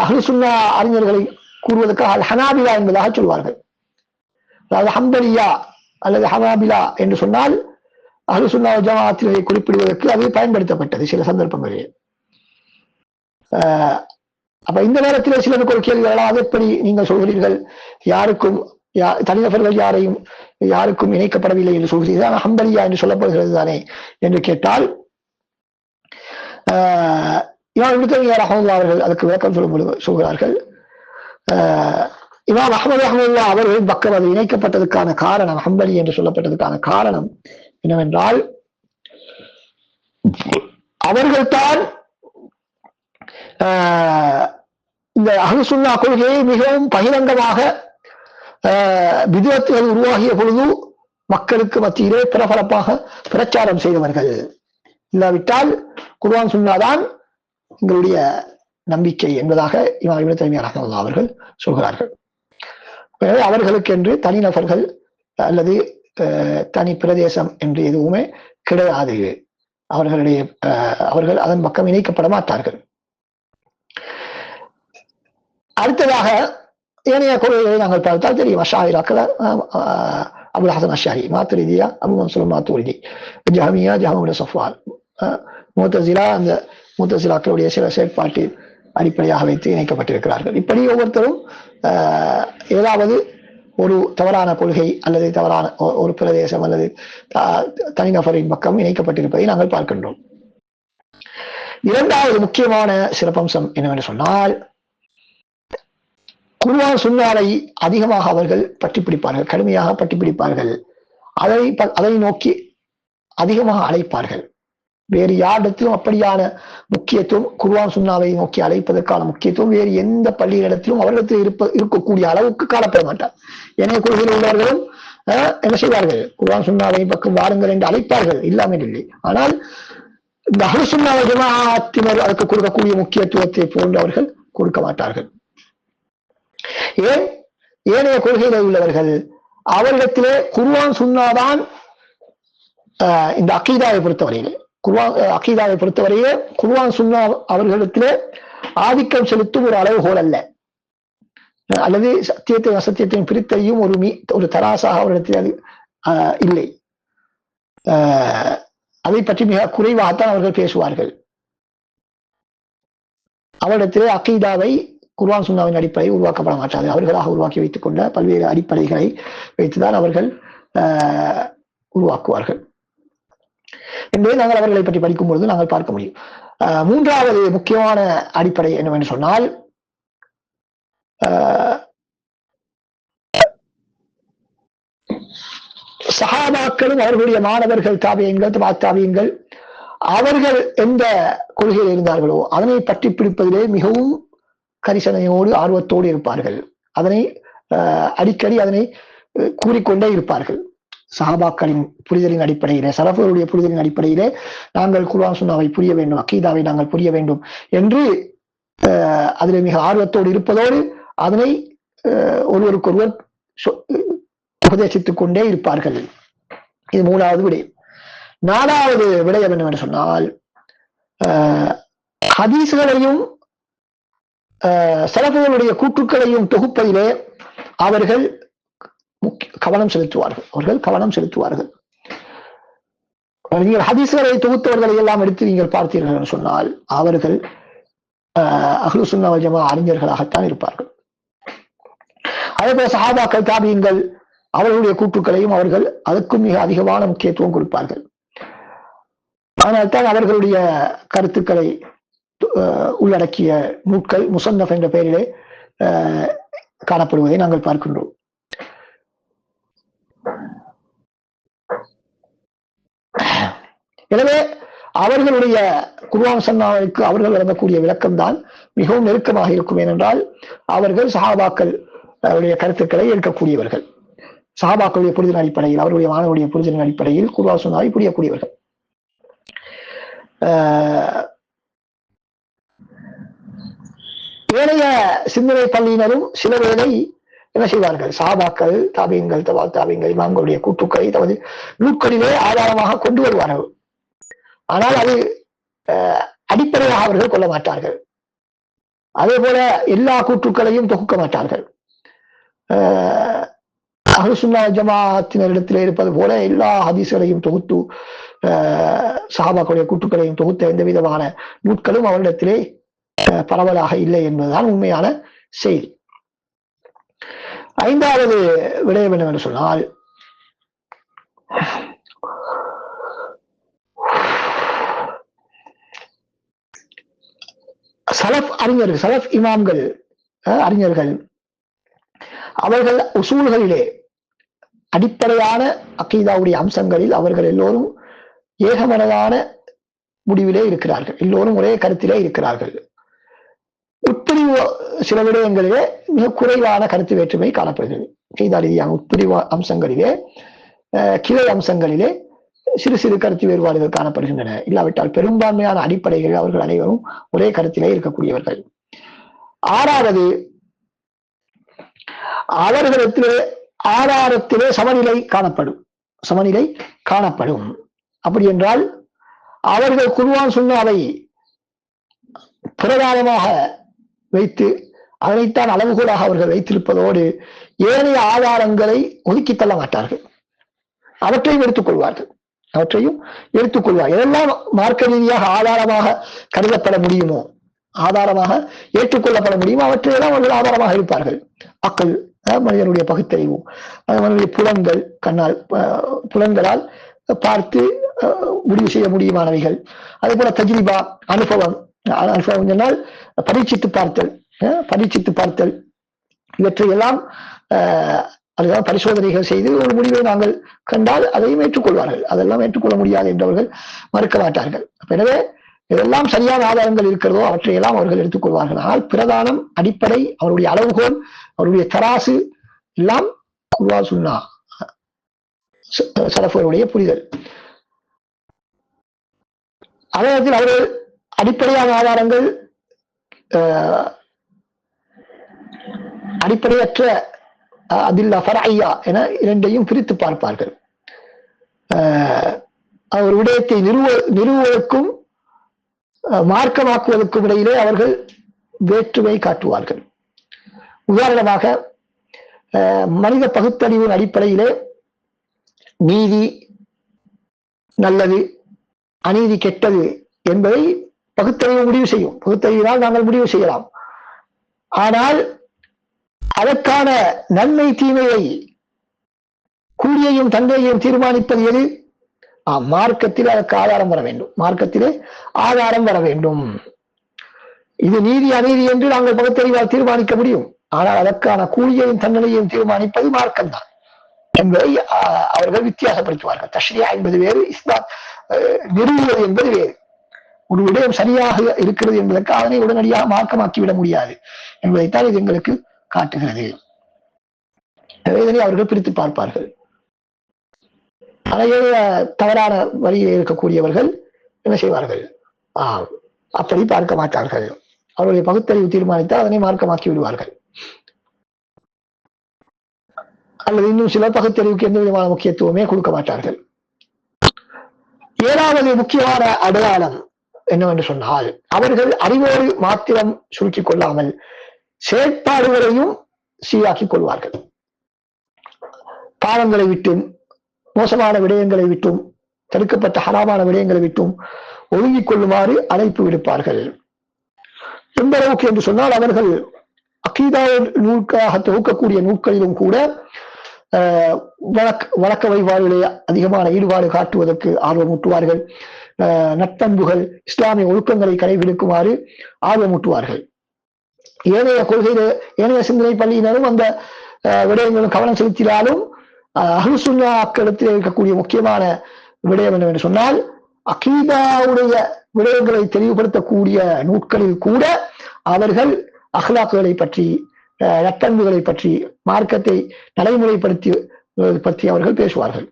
அஹ்லுஸ் சுன்னah அறிஞர்களை கூறுவதற்காக அல் ஹனாபிலா என்பதாக சொல்வார்கள். அதாவது ஹம்பலியா அல்லது ஹனாபிலா என்று சொன்னால் அஹ்லுஸ் சுன்னah வல் ஜமாஅத்திலே குறிப்பிடுவதற்கு அது பயன்படுத்தப்பட்டது சில சந்தர்ப்பங்களில். அப்ப இந்த நேரத்தில் சிலருக்கு ஒரு கேள்வி வரலாம், அது எப்படி நீங்கள் சொல்கிறீர்கள், யாருக்கும் தனிநபர்கள் யாருக்கும் இணைக்கப்படவில்லை என்று சொல்கிறீர்கள், ஆனால் ஹம்பலியா என்று சொல்லப்படுகிறது தானே என்று கேட்டால், இமாம் இப்னு தய்மிய்யா ரஹ்மத்துல்லாஹி அவர்கள் அதுக்கு விளக்கம் சொல்கிறார்கள். இமாம் அஹ்மது ரஹ்மத்துல்லாஹி அவர்களின் பக்கம் அது இணைக்கப்பட்டதுக்கான காரணம், ஹம்பலி என்று சொல்லப்பட்டதுக்கான காரணம் என்னவென்றால், அவர்கள்தான் இந்த அஹ்லுஸ் சுன்னah கொள்கையை மிகவும் பகிரங்கமாக பிதஅத்துகள் உருவாகிய பொழுது மக்களுக்கு மத்தியிலே பரபரப்பாக பிரச்சாரம் செய்தவர்கள். இல்லாவிட்டால் குர்ஆன் சுன்னah தான் எங்களுடைய நம்பிக்கை என்பதாக இமாம் இப்னு தய்மிய்யா ரஹ்மத்துல்லாஹி அவர்கள் சொல்கிறார்கள். அவர்களுக்கு என்று தனிநபர்கள் அல்லது தனி பிரதேசம் என்று எதுவுமே கிடையாது. அவர்கள் அதன் பக்கம் இணைக்கப்பட மாட்டார்கள். அடுத்ததாக ஏனைய கொள்கைகளை நாங்கள் பார்த்தால் தெரியும். அஷாயிராக்கள் அபுல் ஹசன் அஷ்ஷாரி, மாத்துரிதியா அபு மன்சூர் மாத்துரிதி, ஜஹமியா ஜஹமுல் சஃப்வான், முஅ்தஸிலா அந்த முஅ்தஸிலாக்களுடைய சில செயற்பாட்டில் அடிப்படையாக வைத்து இணைக்கப்பட்டிருக்கிறார்கள். இப்படி ஒவ்வொருத்தரும் ஏதாவது ஒரு தவறான கொள்கை அல்லது தவறான ஒரு பிரதேசம் அல்லது தனிநபரின் பக்கம் இணைக்கப்பட்டிருப்பதை நாங்கள் பார்க்கின்றோம். இரண்டாவது முக்கியமான சிறப்பம்சம் என்னவென்று சொன்னால், குர்ஆன் சுன்னாவை அதிகமாக அவர்கள் பற்றி பிடிப்பார்கள், கடுமையாக பற்றி பிடிப்பார்கள். அதை நோக்கி அதிகமாக அழைப்பார்கள். வேறு யாரிடத்திலும் அப்படியான முக்கியத்துவம், குர்ஆன் சுன்னாவை நோக்கி அழைப்பதற்கான முக்கியத்துவம் வேறு எந்த பள்ளியிடத்திலும் அவரிடத்தில் இருக்கக்கூடிய அளவுக்கு காணப்பட மாட்டார். ஏனைய கொள்கையில் உள்ளவர்களும் என்ன செய்வார்கள், குர்ஆன் சுன்னாவை பக்கம் வாருங்கள் என்று அழைப்பார்கள், இல்லாமல் இல்லை. ஆனால் இந்த அஹ்லுஸ் சுன்னah வல் ஜமாஅத்தினர் அதற்கு கொடுக்கக்கூடிய முக்கியத்துவத்தை போன்று அவர்கள் கொடுக்க மாட்டார்கள். ஏன் ஏனைய கொள்கையில் உள்ளவர்கள் அவரிடத்திலே குர்ஆன் சுன்னாதான் இந்த அகீதாவை பொறுத்தவரையிலே அகீதாவை பொறுத்தவரையே குர்ஆன் சுன்னா அவர்களிடத்திலே ஆதிக்கம் செலுத்தும் ஒரு அளவுகோல் அல்ல, அல்லது சத்தியத்தையும் அசத்தியத்தையும் பிரித்தையும் ஒரு தராசாக அவரிடத்தில் அது இல்லை. அதை பற்றி மிக குறைவாகத்தான் அவர்கள் பேசுவார்கள். அவரிடத்திலே அகீதாவை குர்ஆன் சுன்னாவின் அடிப்படையில் உருவாக்கப்பட மாட்டாது. அவர்களாக உருவாக்கி வைத்துக் கொண்ட பல்வேறு அடிப்படைகளை வைத்துதான் அவர்கள் உருவாக்குவார்கள் என்பதை நாங்கள் அவர்களை பற்றி படிக்கும் பொழுது நாங்கள் பார்க்க முடியும். மூன்றாவது முக்கியமான அடிப்படை என்னவென்று சொன்னால், சஹாபாக்களும் அவர்களுடைய மாணவர்கள் தாபியங்கள் தாபியங்கள் அவர்கள் எந்த கொள்கையில் இருந்தார்களோ அதனை பற்றி பிடிப்பதிலே மிகவும் கரிசனையோடு ஆர்வத்தோடு இருப்பார்கள். அதனை அடிக்கடி அதனை கூறிக்கொண்டே இருப்பார்கள். சஹாபாக்களின் புரிதலின் அடிப்படையிலே, சலஃபுடைய புரிதலின் அடிப்படையிலே நாங்கள் குர்ஆன் சுன்னாவை புரிய வேண்டும், அகீதாவை நாங்கள் புரிய வேண்டும் என்று அதில் மிக ஆர்வத்தோடு இருப்பதோடு அதனை ஒருவருக்கொருவர் உபதேசித்துக் கொண்டே இருப்பார்கள். இது மூணாவது விடயம். நாலாவது விடயம் என்னவென்று சொன்னால், ஹதீஸ்களையும் சலஃபுகளுடைய கூற்றுக்களையும் தொகுப்பதிலே அவர்கள் கவனம் செலுத்துவார்கள். நீங்கள் ஹதீஸ்களை தொகுத்தவர்களை எல்லாம் எடுத்து நீங்கள் பார்த்தீர்கள் என்று சொன்னால் அவர்கள் அஹ்லு சுன்னா வல் ஜமாஅத் அறிஞர்களாகத்தான் இருப்பார்கள். அதேபோல சஹாபாக்கள் தாபியங்கள் அவர்களுடைய கூற்றுக்களையும் அவர்கள் அதற்கும் மிக அதிகமான முக்கியத்துவம் கொடுப்பார்கள். அதனால்தான் அவர்களுடைய கருத்துக்களை உள்ளடக்கிய நூட்கள் முஸன்னஃப் என்ற பெயரிலே காணப்படுவதை நாங்கள் பார்க்கின்றோம். எனவே அவர்களுடைய குர்ஆன் சுன்னாவுக்கு அவர்கள் வழங்கக்கூடிய விளக்கம் தான் மிகவும் நெருக்கமாக இருக்கும். ஏனென்றால் அவர்கள் சஹாபாக்கள் கருத்துக்களை ஏற்கக்கூடியவர்கள், சஹாபாக்களுடைய புரிதலின் அடிப்படையில், அவருடைய மாணவருடைய புரிதலின் அடிப்படையில் குர்ஆன் சுன்னாவை புரியக்கூடியவர்கள். ஏனைய சிந்தனை பள்ளியினரும் சில வேளை என்ன செய்வார்கள், சஹாபாக்கள் தாபியங்கள் தாபியங்கள் இமாம்களுடைய கூற்றுக்களை தமது நூட்களிலே ஆதாரமாக கொண்டு வருவார்கள். ஆனால் அது அடிப்படையாக அவர்கள் கொள்ள மாட்டார்கள். அதே போல எல்லா கூற்றுக்களையும் தொகுக்க மாட்டார்கள். அஹ்லு சுன்னா ஜமாஅத்தினரிடத்திலே இருப்பது போல எல்லா ஹதீஸ்களையும் தொகுத்து சஹாபாக்களுடைய கூற்றுக்களையும் தொகுத்த எந்த விதமான நூட்களும் அவரிடத்திலே பரவலாக இல்லை என்பதுதான் உண்மையான செய்தி. ஐந்தாவது விடயம் என்னவென்று சொன்னால், சலஃப் அறிஞர்கள், சலஃப் இமாம்கள் அறிஞர்கள் அவர்கள் உசூல்களிலே அடிப்படையான அகீதாவுடைய அம்சங்களில் அவர்கள் எல்லோரும் ஏகமனதான முடிவிலே இருக்கிறார்கள், எல்லோரும் ஒரே கருத்திலே இருக்கிறார்கள். உட்பிரிவு சில விடயங்களிலே மிக குறைவான கருத்து வேற்றுமை காணப்படுகிறது. அகீதா ரீதியான உட்பிரிவு அம்சங்களிலே, கிளை அம்சங்களிலே சிறு சிறு கருத்து வேறுபாடுகள் காணப்படுகின்றன. இல்லாவிட்டால் பெரும்பான்மையான அடிப்படைகளில் அவர்கள் அனைவரும் ஒரே கருத்திலே இருக்கக்கூடியவர்கள். ஆறாவது, அவர்களிடத்திலே ஆதாரத்திலே சமநிலை காணப்படும். அப்படி என்றால் அவர்கள் குர்ஆன் சுன்னாவை பிரதானமாக வைத்து அதனைத்தான் அளவுகோலாக அவர்கள் வைத்திருப்பதோடு ஏனைய ஆதாரங்களை ஒதுக்கி தள்ள மாட்டார்கள். அவற்றையும் எடுத்துக்கொள்வார்கள். எதெல்லாம் மார்க்க ரீதியாக ஆதாரமாக கருதப்பட முடியுமோ, ஆதாரமாக ஏற்றுக்கொள்ளப்பட முடியுமோ அவற்றையெல்லாம் அவர்கள் ஆதாரமாக இருப்பார்கள். அக்கள், மனிதனுடைய பகுத்தறிவு, மனிதனுடைய புலன்களால் பார்த்து முடிவு செய்ய முடியுமானவைகள். அதே போல தஜ்ரிபா, அனுபவம் சொன்னால் பரீட்சித்து பார்த்தல், இவற்றையெல்லாம் அதுதான் பரிசோதனைகள் செய்து ஒரு முடிவை நாங்கள் கண்டால் அதையும் ஏற்றுக்கொள்வார்கள். அதெல்லாம் ஏற்றுக்கொள்ள முடியாது என்றவர்கள் மறுக்க மாட்டார்கள். எனவே இதெல்லாம் சரியான ஆதாரங்கள் இருக்கிறதோ அவற்றையெல்லாம் அவர்கள் எடுத்துக்கொள்வார்கள். ஆனால் பிரதானம், அடிப்படை, அவருடைய அளவுகோல், அவருடைய தராசு எல்லாம் குர்ஆன் சுன்னா சலஃபுடைய புரிதல். அதே நேரத்தில் அவர்கள் அடிப்படையான ஆதாரங்கள் அடிப்படையற்ற அதில்லா ஃபர்ஐயா என இரண்டையும் பிரித்து பார்ப்பார்கள். அவர் விடயத்தை நிறுவுவதற்கும் மார்க்கமாக்குவதற்கும் இடையிலே அவர்கள் வேற்றுமை காட்டுவார்கள். உதாரணமாக மனித பகுத்தறிவின் அடிப்படையிலே நீதி நல்லது, அநீதி கெட்டது என்பதை பகுத்தறிவு முடிவு செய்யும். பகுத்தறிவினால் நாங்கள் முடிவு செய்யலாம். ஆனால் அதற்கான நன்மை தீமையை கூலியையும் தன்மையையும் தீர்மானிப்பது எது? மார்க்கத்தில் அதற்கு ஆதாரம் வர வேண்டும். மார்க்கத்திலே ஆதாரம் வர வேண்டும். இது நீதி அநீதி என்று நாங்கள் பகுத்தறிவால் தீர்மானிக்க முடியும். ஆனால் அதற்கான கூலியையும் தண்டனையையும் தீர்மானிப்பது மார்க்கம்தான் என்பதை அவர்கள் வித்தியாசப்படுத்துவார்கள். தஷ்ரியா என்பது வேறு, இஸ்லாம் நிறுவுவது என்பது வேறு. ஒரு விடயம் சரியாக இருக்கிறது என்பதற்கு அதனை உடனடியாக மார்க்கமாக்கிவிட முடியாது என்பதைத்தான் இது எங்களுக்கு காட்டுகிறது. இதனை அவர்கள் பிரித்து பார்ப்பார்கள். அதையே தவறான வழியில் இருக்கக்கூடியவர்கள் என்ன செய்வார்கள்? அப்படி பார்க்க மாட்டார்கள். அவருடைய பகுத்தறிவு தீர்மானித்தால் அதனை மார்க்கமாக்கி விடுவார்கள். அல்லது இன்னும் சில பகுத்தறிவுக்கு எந்த விதமான முக்கியத்துவமே கொடுக்க மாட்டார்கள். 7வது முக்கியமான அடையாளம் என்னவென்று சொன்னால், அவர்கள் அறிவோடு மாத்திரம் சுருக்கிக் கொள்ளாமல் செயற்பாடுகளையும் சீராக்கிக் கொள்வார்கள். பாவங்களை விட்டும், மோசமான விடயங்களை விட்டும், தடுக்கப்பட்ட ஹராமான விடயங்களை விட்டும் ஒதுங்கிக் கொள்ளுமாறு அழைப்பு விடுப்பார்கள். எந்த அளவுக்கு என்று சொன்னால், அவர்கள் அகீதா நூல்களாக தொகுக்கக்கூடிய நூல்களிலும் கூட வழக்க வழிபாடுகளை அதிகமான ஈடுபாடு காட்டுவதற்கு ஆர்வமூட்டுவார்கள். நட்பண்புகள், இஸ்லாமிய ஒழுக்கங்களை கடைபிடிக்குமாறு ஆர்வமூட்டுவார்கள். ஏனைய கொள்கையில ஏனைய சிந்தனை பள்ளியினரும் அந்த விடயங்களும் கவனம் செலுத்தினாலும் அஹ்லு சுன்னாக்களிடத்தில் இருக்கக்கூடிய முக்கியமான விடயம் என்னவென்று சொன்னால், அகீதாவுடைய விடயங்களை தெளிவுபடுத்தக்கூடிய நூட்களில் கூட அவர்கள் அஹ்லாக்குகளை பற்றி, நட்பண்புகளை பற்றி, மார்க்கத்தை நடைமுறைப்படுத்தி அவர்கள் பேசுவார்கள்.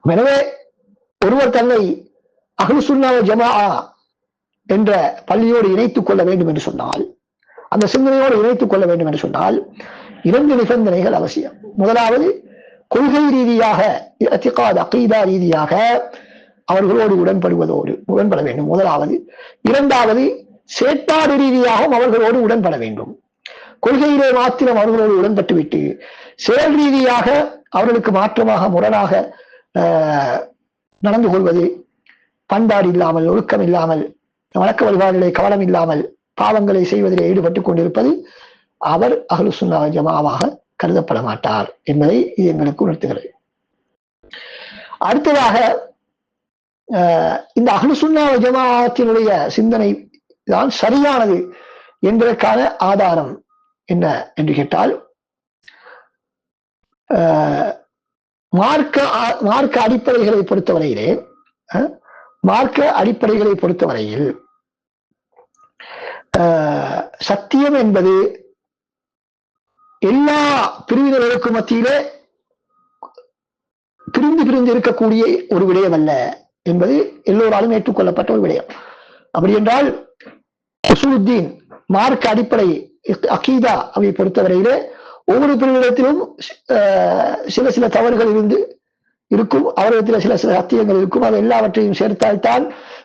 எனவே ஒருவர் தன்னை அஹ்லு சுன்னா வல் ஜமாஅ என்ற பள்ளியோடு இணைத்துக் கொள்ள வேண்டும் என்று சொன்னால், அந்த சிந்தனையோடு இணைத்துக் கொள்ள வேண்டும் என்று சொன்னால் 2 நிபந்தனைகள் அவசியம். முதலாவது, கொள்கை ரீதியாக அகீதா ரீதியாக அவர்களோடு உடன்பட வேண்டும் முதலாவது. 2வது, செயற்பாடு ரீதியாகவும் அவர்களோடு உடன்பட வேண்டும். கொள்கையிலே மாத்திரம் அவர்களோடு உடன்பட்டுவிட்டு செயல் ரீதியாக அவர்களுக்கு மாற்றமாக முரணாக நடந்து கொள்வது, பண்பாடு இல்லாமல், ஒழுக்கம் இல்லாமல், வழக்க வழிபாடுகளை கவனம் இல்லாமல் பாவங்களை செய்வதிலே ஈடுபட்டுக் கொண்டிருப்பது அவர் அஹ்லு சுன்னா வல் ஜமாஅவாக கருதப்பட மாட்டார் என்பதை இது எங்களுக்கு உணர்த்துகிறது. அடுத்ததாக, இந்த அஹ்லு சுன்னா வல் ஜமாஅத்தினுடைய சிந்தனை தான் சரியானது என்பதற்கான ஆதாரம் என்ன என்று கேட்டால், மார்க்க அடிப்படைகளை பொறுத்தவரையில் சத்தியம் என்பது எல்லா பிரிவினர்களுக்கும் மத்தியிலே பிரிந்து இருக்கக்கூடிய ஒரு விடயம் அல்ல என்பது எல்லோராலும் ஏற்றுக்கொள்ளப்பட்ட ஒரு விடயம். அப்படி என்றால் உசூலுத்தீன் மார்க்க அடிப்படை அகீதா அவை பொறுத்தவரையிலே ஒவ்வொரு பிரிவினத்திலும் சில தவறுகள் இருக்கும், அவரிடத்தில் சில சத்தியங்கள் இருக்கும். அது எல்லாவற்றையும் சேர்த்தால்தான்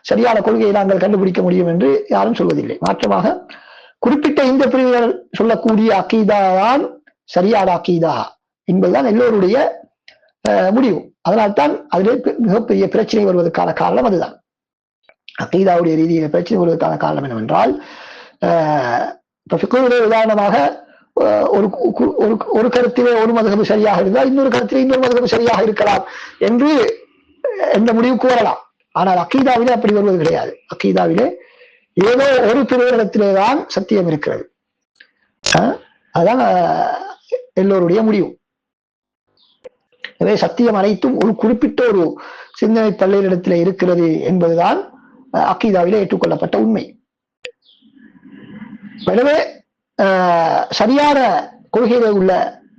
சரியான கொள்கையை நாங்கள் கண்டுபிடிக்க முடியும் என்று யாரும் சொல்வதில்லை. மாற்றமாக குறிப்பிட்ட இந்த பிரிவினர் சொல்லக்கூடிய அகீதா தான் சரியான அகீதா என்பதுதான் எல்லோருடைய முடிவு. அதனால்தான் அதிலே மிகப்பெரிய பிரச்சனை வருவதற்கான காரணம் அதுதான். அகீதாவுடைய ரீதியில பிரச்சனை வருவதற்கான காரணம் என்னவென்றால், உதாரணமாக ஒரு கருத்திலே ஒரு மதுஹப் சரியாக இருந்தால் இன்னொரு கருத்திலே இன்னொரு மதுஹப் சரியாக இருக்கலாம் என்று எந்த முடிவுக்கு வரலாம். ஆனால் அகீதாவிலே அப்படி வருவது கிடையாது. அகீதாவிலே ஏதோ ஒரு பிரிவினத்திலே தான் சத்தியம் இருக்கிறது. அதுதான் எல்லோருடைய முடிவு. எனவே சத்தியம் அனைத்தும் ஒரு குறிப்பிட்ட ஒரு சிந்தனை பள்ளியிடத்தில் இருக்கிறது என்பதுதான் அகீதாவிலே ஏற்றுக்கொள்ளப்பட்ட உண்மை. எனவே சரியான கொள்கையிலே உள்ள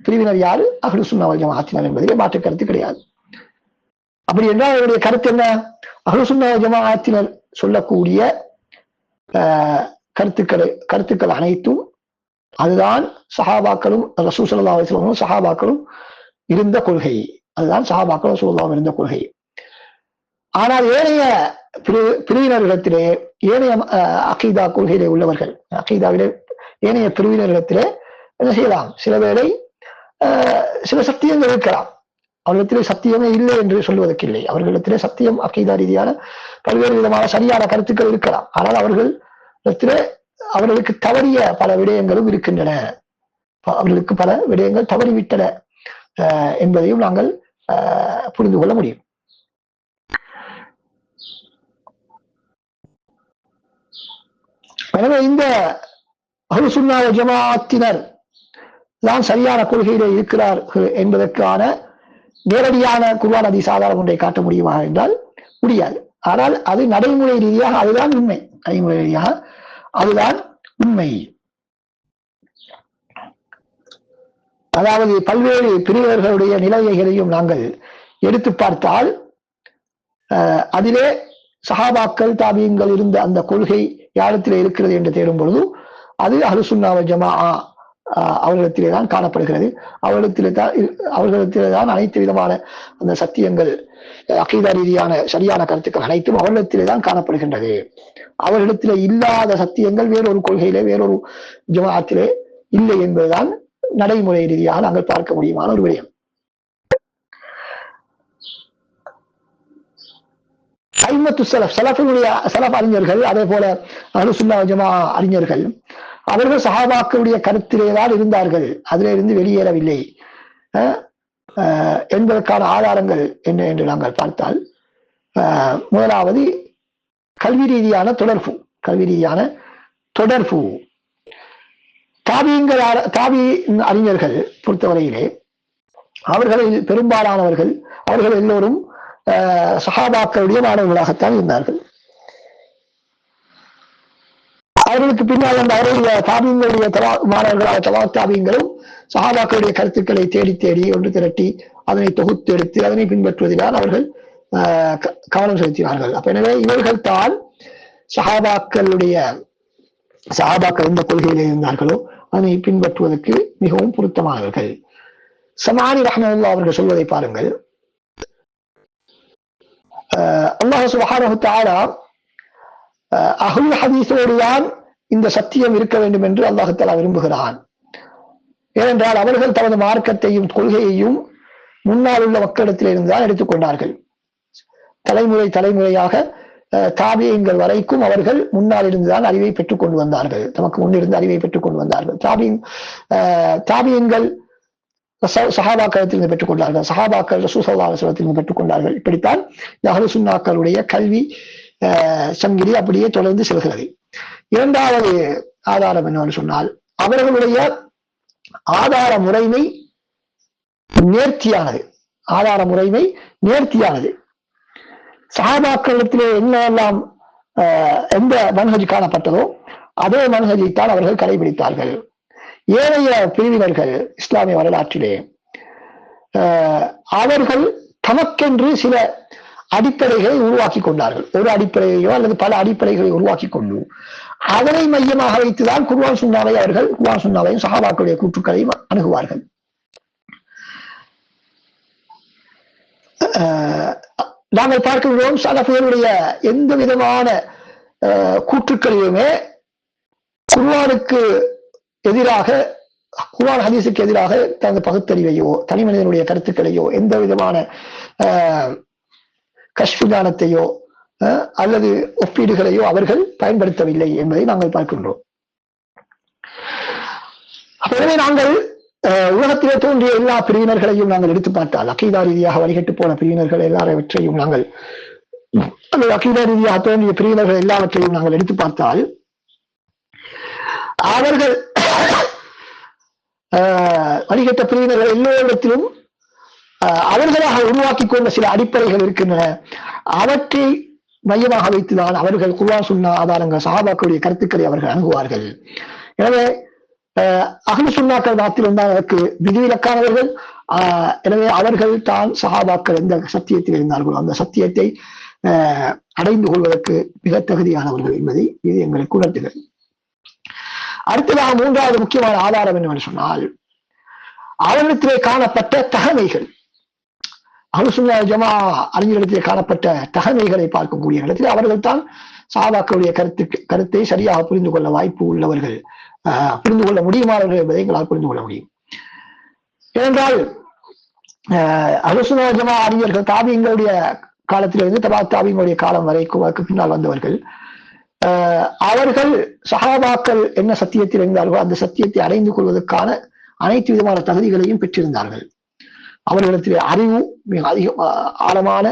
பிரிவினர் யாரு? அஹ்லு சுன்னா வல் ஜமாஅத்தினர் என்பதிலே மாற்று கருத்து கிடையாது. அப்படி என்றால் அவருடைய கருத்து என்ன? அஹ்லு சுன்னா வல் ஜமாஅத்தினர் சொல்லக்கூடிய கருத்துக்கள் அனைத்தும் அதுதான் சஹாபாக்களும் ரசூல் ஸல்லல்லாஹு அலைஹி வஸல்லம் சஹாபாக்களும் இருந்த கொள்கை. அதுதான் சஹாபாக்கள் ரசூலுல்லாஹ் இருந்த கொள்கை. ஆனால் ஏனைய பிரிவினர்களிடத்திலே, ஏனைய அகீதா கொள்கையிலே உள்ளவர்கள், அகீதாவிலே ஏனைய பிரிவினர்களிடத்திலே என்ன செய்யலாம்? சில வேளை சில சத்தியங்கள் இருக்கலாம். அவர்களிடத்திலே சத்தியமே இல்லை என்று சொல்வதற்கு இல்லை. அவர்களிடத்திலே சத்தியம் அகீதா ரீதியான பல்வேறு விதமான சரியான கருத்துக்கள் இருக்கலாம். ஆனால் அவர்களுக்கு தவறிய பல விடயங்களும் இருக்கின்றன. அவர்களுக்கு பல விடயங்கள் தவறிவிட்டன என்பதையும் நாங்கள் புரிந்து கொள்ள முடியும். எனவே இந்த அஹ்லுஸ் சுன்னா வல் ஜமாஅத்தினர் தான் சரியான கொள்கையிலே இருக்கிறார்கள் என்பதற்கான நேரடியான குர்ஆன் ஹதீஸ் ஆதாரம் ஒன்றை காட்ட முடியுமா என்றால் முடியாது. ஆனால் அது நடைமுறை ரீதியாக அதுதான் உண்மை. நடைமுறை ரீதியாக அதுதான் உண்மை. அதாவது பல்வேறு பிரிவர்களுடைய நிலைமைகளையும் நாங்கள் எடுத்து பார்த்தால் அதிலே சஹாபாக்கள் தாபியீன்கள் இருந்த அந்த கொள்கை யாரிடத்திலே இருக்கிறது என்று தேடும் பொழுது அது அஹ்லுஸ் சுன்னா வல் ஜமாஅ அவர்களிடத்திலே தான் காணப்படுகிறது. அவர்களிடத்திலே தான் அனைத்து விதமான அந்த சத்தியங்கள், அகீதா ரீதியான சரியான கருத்துக்கள் அனைத்தும் அவர்களிடத்திலே தான் காணப்படுகின்றது. அவர்களிடத்திலே இல்லாத சத்தியங்கள் வேறொரு கொள்கையிலே வேறொரு ஜமாஅத்திலே இல்லை என்பதுதான் நடைமுறை ரீதியாக நாங்கள் பார்க்க முடியுமான ஒரு விடயம். ஐமத்து சலஃப் அறிஞர்கள், அதே போல அஹ்லுஸ் சுன்னா வல் ஜமாஅ அறிஞர்கள் அவர்கள் சஹாபாக்களுடைய கருத்திலேதான் இருந்தார்கள், அதிலிருந்து வெளியேறவில்லை என்பதற்கான ஆதாரங்கள் என்ன என்று நாங்கள் பார்த்தால், முதலாவது கல்வி ரீதியான தொடர்பு. தாபி அறிஞர்கள் பொறுத்தவரையிலே அவர்களில் பெரும்பாலானவர்கள் அவர்கள் எல்லோரும் சஹாபாக்களுடைய மாணவர்களாகத்தான் இருந்தார்கள். அவர்களுக்கு பின்னால் அந்த அவருடைய தாபியங்களுடைய மாணவர்களாக தவாத் தாபியங்களும் சஹாபாக்களுடைய கருத்துக்களை தேடி ஒன்று திரட்டி அதனை தொகுத்து எடுத்து அதனை பின்பற்றுவதில்தான் அவர்கள் கவனம் செலுத்தினார்கள். அப்ப எனவே இவர்கள் தான் சஹாபாக்கள் எந்த கொள்கையிலே இருந்தார்களோ அதனை பின்பற்றுவதற்கு மிகவும் பொருத்தமானவர்கள். ஸமானி ரஹ்மத்துல்லாஹி அவர்கள் சொல்வதை பாருங்கள். அல்லாஹ் சுப்ஹானஹு வ தஆலா அஹ்லுல் ஹதீஸோடு தான் இந்த சத்தியம் இருக்க வேண்டும் என்று அல்லாஹ் தஆலா விரும்புகிறான். ஏனென்றால் அவர்கள் தமது மார்க்கத்தையும் கொள்கையையும் முன்னால் உள்ள மக்களிடத்திலிருந்து தான் எடுத்துக்கொண்டார்கள். தலைமுறையாக தாபியீன்கள் வரைக்கும் அவர்கள் முன்னால் இருந்துதான் அறிவை பெற்றுக் கொண்டு வந்தார்கள். தமக்கு முன்னிருந்து அறிவை பெற்றுக் கொண்டு வந்தார்கள். தாபியீன்கள் சஹாபாக்களிடத்திலிருந்து பெற்றுக் கொண்டார்கள். சஹாபாக்கள் ரசூல் ஸல்லல்லாஹு அலைஹி வஸல்லம் பெற்றுக் கொண்டார்கள். இப்படித்தான் அஹ்லுஸ் சுன்னாக்களுடைய கல்வி சங்கிலி அப்படியே தொடர்ந்து செல்கிறது. இரண்டாவது ஆதாரம் என்னவென்று சொன்னால், அவர்களுடைய ஆதார முறைமை நேர்த்தியானது. சஹாபாக்களிடத்திலே என்னெல்லாம் எந்த மன்ஹஜ் காணப்பட்டதோ அதே மன்ஹஜைத்தான் அவர்கள் கடைபிடித்தார்கள். ஏனைய பிரிவினர்கள் இஸ்லாமிய வரலாற்றிலே அவர்கள் தமக்கென்று சில அடிப்படைகளை உருவாக்கி கொண்டார்கள். ஒரு அடிப்படையோ அல்லது பல அடிப்படைகளை உருவாக்கி கொண்டு அதனை மையமாக வைத்துதான் குர்ஆன் சுன்னாவையும் சஹாபாக்களுடைய கூற்றுக்களையும் அணுகுவார்கள். நாங்கள் பார்க்கிறோம், சலஃபிகளுடைய எந்த விதமான கூற்றுக்களையுமே குர்ஆனுக்கு எதிராக, குர்ஆன் ஹதீஸுக்கு எதிராக தனது பகுத்தறிவையோ தனி மனிதனுடைய கருத்துக்களையோ எந்த விதமான கஷ்ஃபு ஞானத்தையோ அல்லது ஒப்பீடுகளையோ அவர்கள் பயன்படுத்தவில்லை என்பதை நாங்கள் பார்க்கின்றோம். எனவே நாங்கள் உலகத்திலே தோன்றிய எல்லா பிரிவினர்களையும் நாங்கள் எடுத்து பார்த்தால், அகீதா ரீதியாக வழிகட்டு போன பிரிவினர்கள் எல்லாவற்றையும் நாங்கள், அல்லது அகீதா ரீதியாக தோன்றிய பிரிவினர்கள் எல்லாவற்றையும் நாங்கள் எடுத்து பார்த்தால், அவர்கள் வழிகட்ட பிரிவினர்கள் எல்லோரிடத்திலும் அவர்களாக உருவாக்கி கொண்ட சில அடிப்படைகள் இருக்கின்றன. அவற்றை மையமாக வைத்துதான் அவர்கள் குர்ஆன் சுன்னா ஆதாரங்கள் சஹாபாக்களுடைய கருத்துக்களை அவர்கள் அணுகுவார்கள். எனவே அஹ்லுஸ் சுன்னாக்கள் மாத்திரம் தான் அதற்கு விதிவிலக்கானவர்கள். எனவே அவர்கள் தான் சஹாபாக்கள் எந்த சத்தியத்தில் இருந்தார்களோ அந்த சத்தியத்தை அடைந்து கொள்வதற்கு மிக தகுதியானவர்கள் என்பதை இது எங்களுக்கு உணர்த்துகிறது. அடுத்ததாக மூன்றாவது முக்கியமான ஆதாரம் என்னவென்று சொன்னால் அவரிடத்திலே காணப்பட்ட தகமைகள். அஹ்லுசுன்னா ஜமா அறிஞர்களிடத்திலே காணப்பட்ட தகமைகளை பார்க்கக்கூடிய இடத்தில் அவர்கள் தான் சஹாபாக்களுடைய கருத்தை சரியாக புரிந்து கொள்ள வாய்ப்பு உள்ளவர்கள், புரிந்து கொள்ள முடியுமானவர்கள் என்பதை எங்களால் புரிந்து கொள்ள முடியும். ஏனென்றால் அஹ்லுசுன்னா ஜமா அறிஞர்கள் தாபியங்களுடைய காலத்திலிருந்து தாபியங்களுடைய காலம் வரைக்கும் பின்னால் வந்தவர்கள், அவர்கள் சஹாபாக்கள் என்ன சத்தியத்தில் இருந்தார்களோ அந்த சத்தியத்தை அடைந்து கொள்வதற்கான அனைத்து விதமான தகுதிகளையும் பெற்றிருந்தார்கள். அவர்களிடத்திலே அறிவு மிக அதிக ஆழமான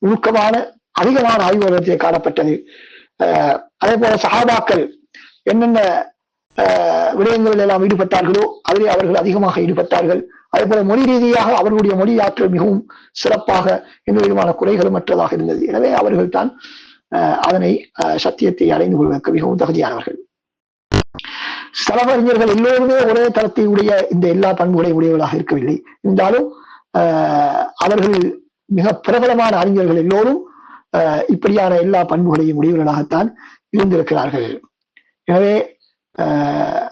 நுணுக்கமான அதிகமான அறிவு அவர்களிடத்திலே காணப்பட்டது. அதே போல சஹாபாக்கள் என்னென்ன விடயங்களில் எல்லாம் ஈடுபட்டார்களோ அதிலே அவர்கள் அதிகமாக ஈடுபட்டார்கள். அதே போல மொழி ரீதியாக அவர்களுடைய மொழி ஆற்றல் மிகவும் சிறப்பாக எந்த விதமான குறைகளும் அற்றதாக இருந்தது. எனவே அவர்கள் தான் அதனை சத்தியத்தை அடைந்து கொள்வதற்கு மிகவும் தகுதியானவர்கள். சலபறிஞர்கள் எல்லோருமே ஒரே தரத்தை உடைய இந்த எல்லா பண்புகளை உடையவர்களாக இருக்கவில்லை. இருந்தாலும் அவர்கள் மிக பிரபலமான அறிஞர்கள் எல்லோரும் இப்படியான எல்லா பண்புகளையும் உடையவர்களாகத்தான் இருந்திருக்கிறார்கள். எனவே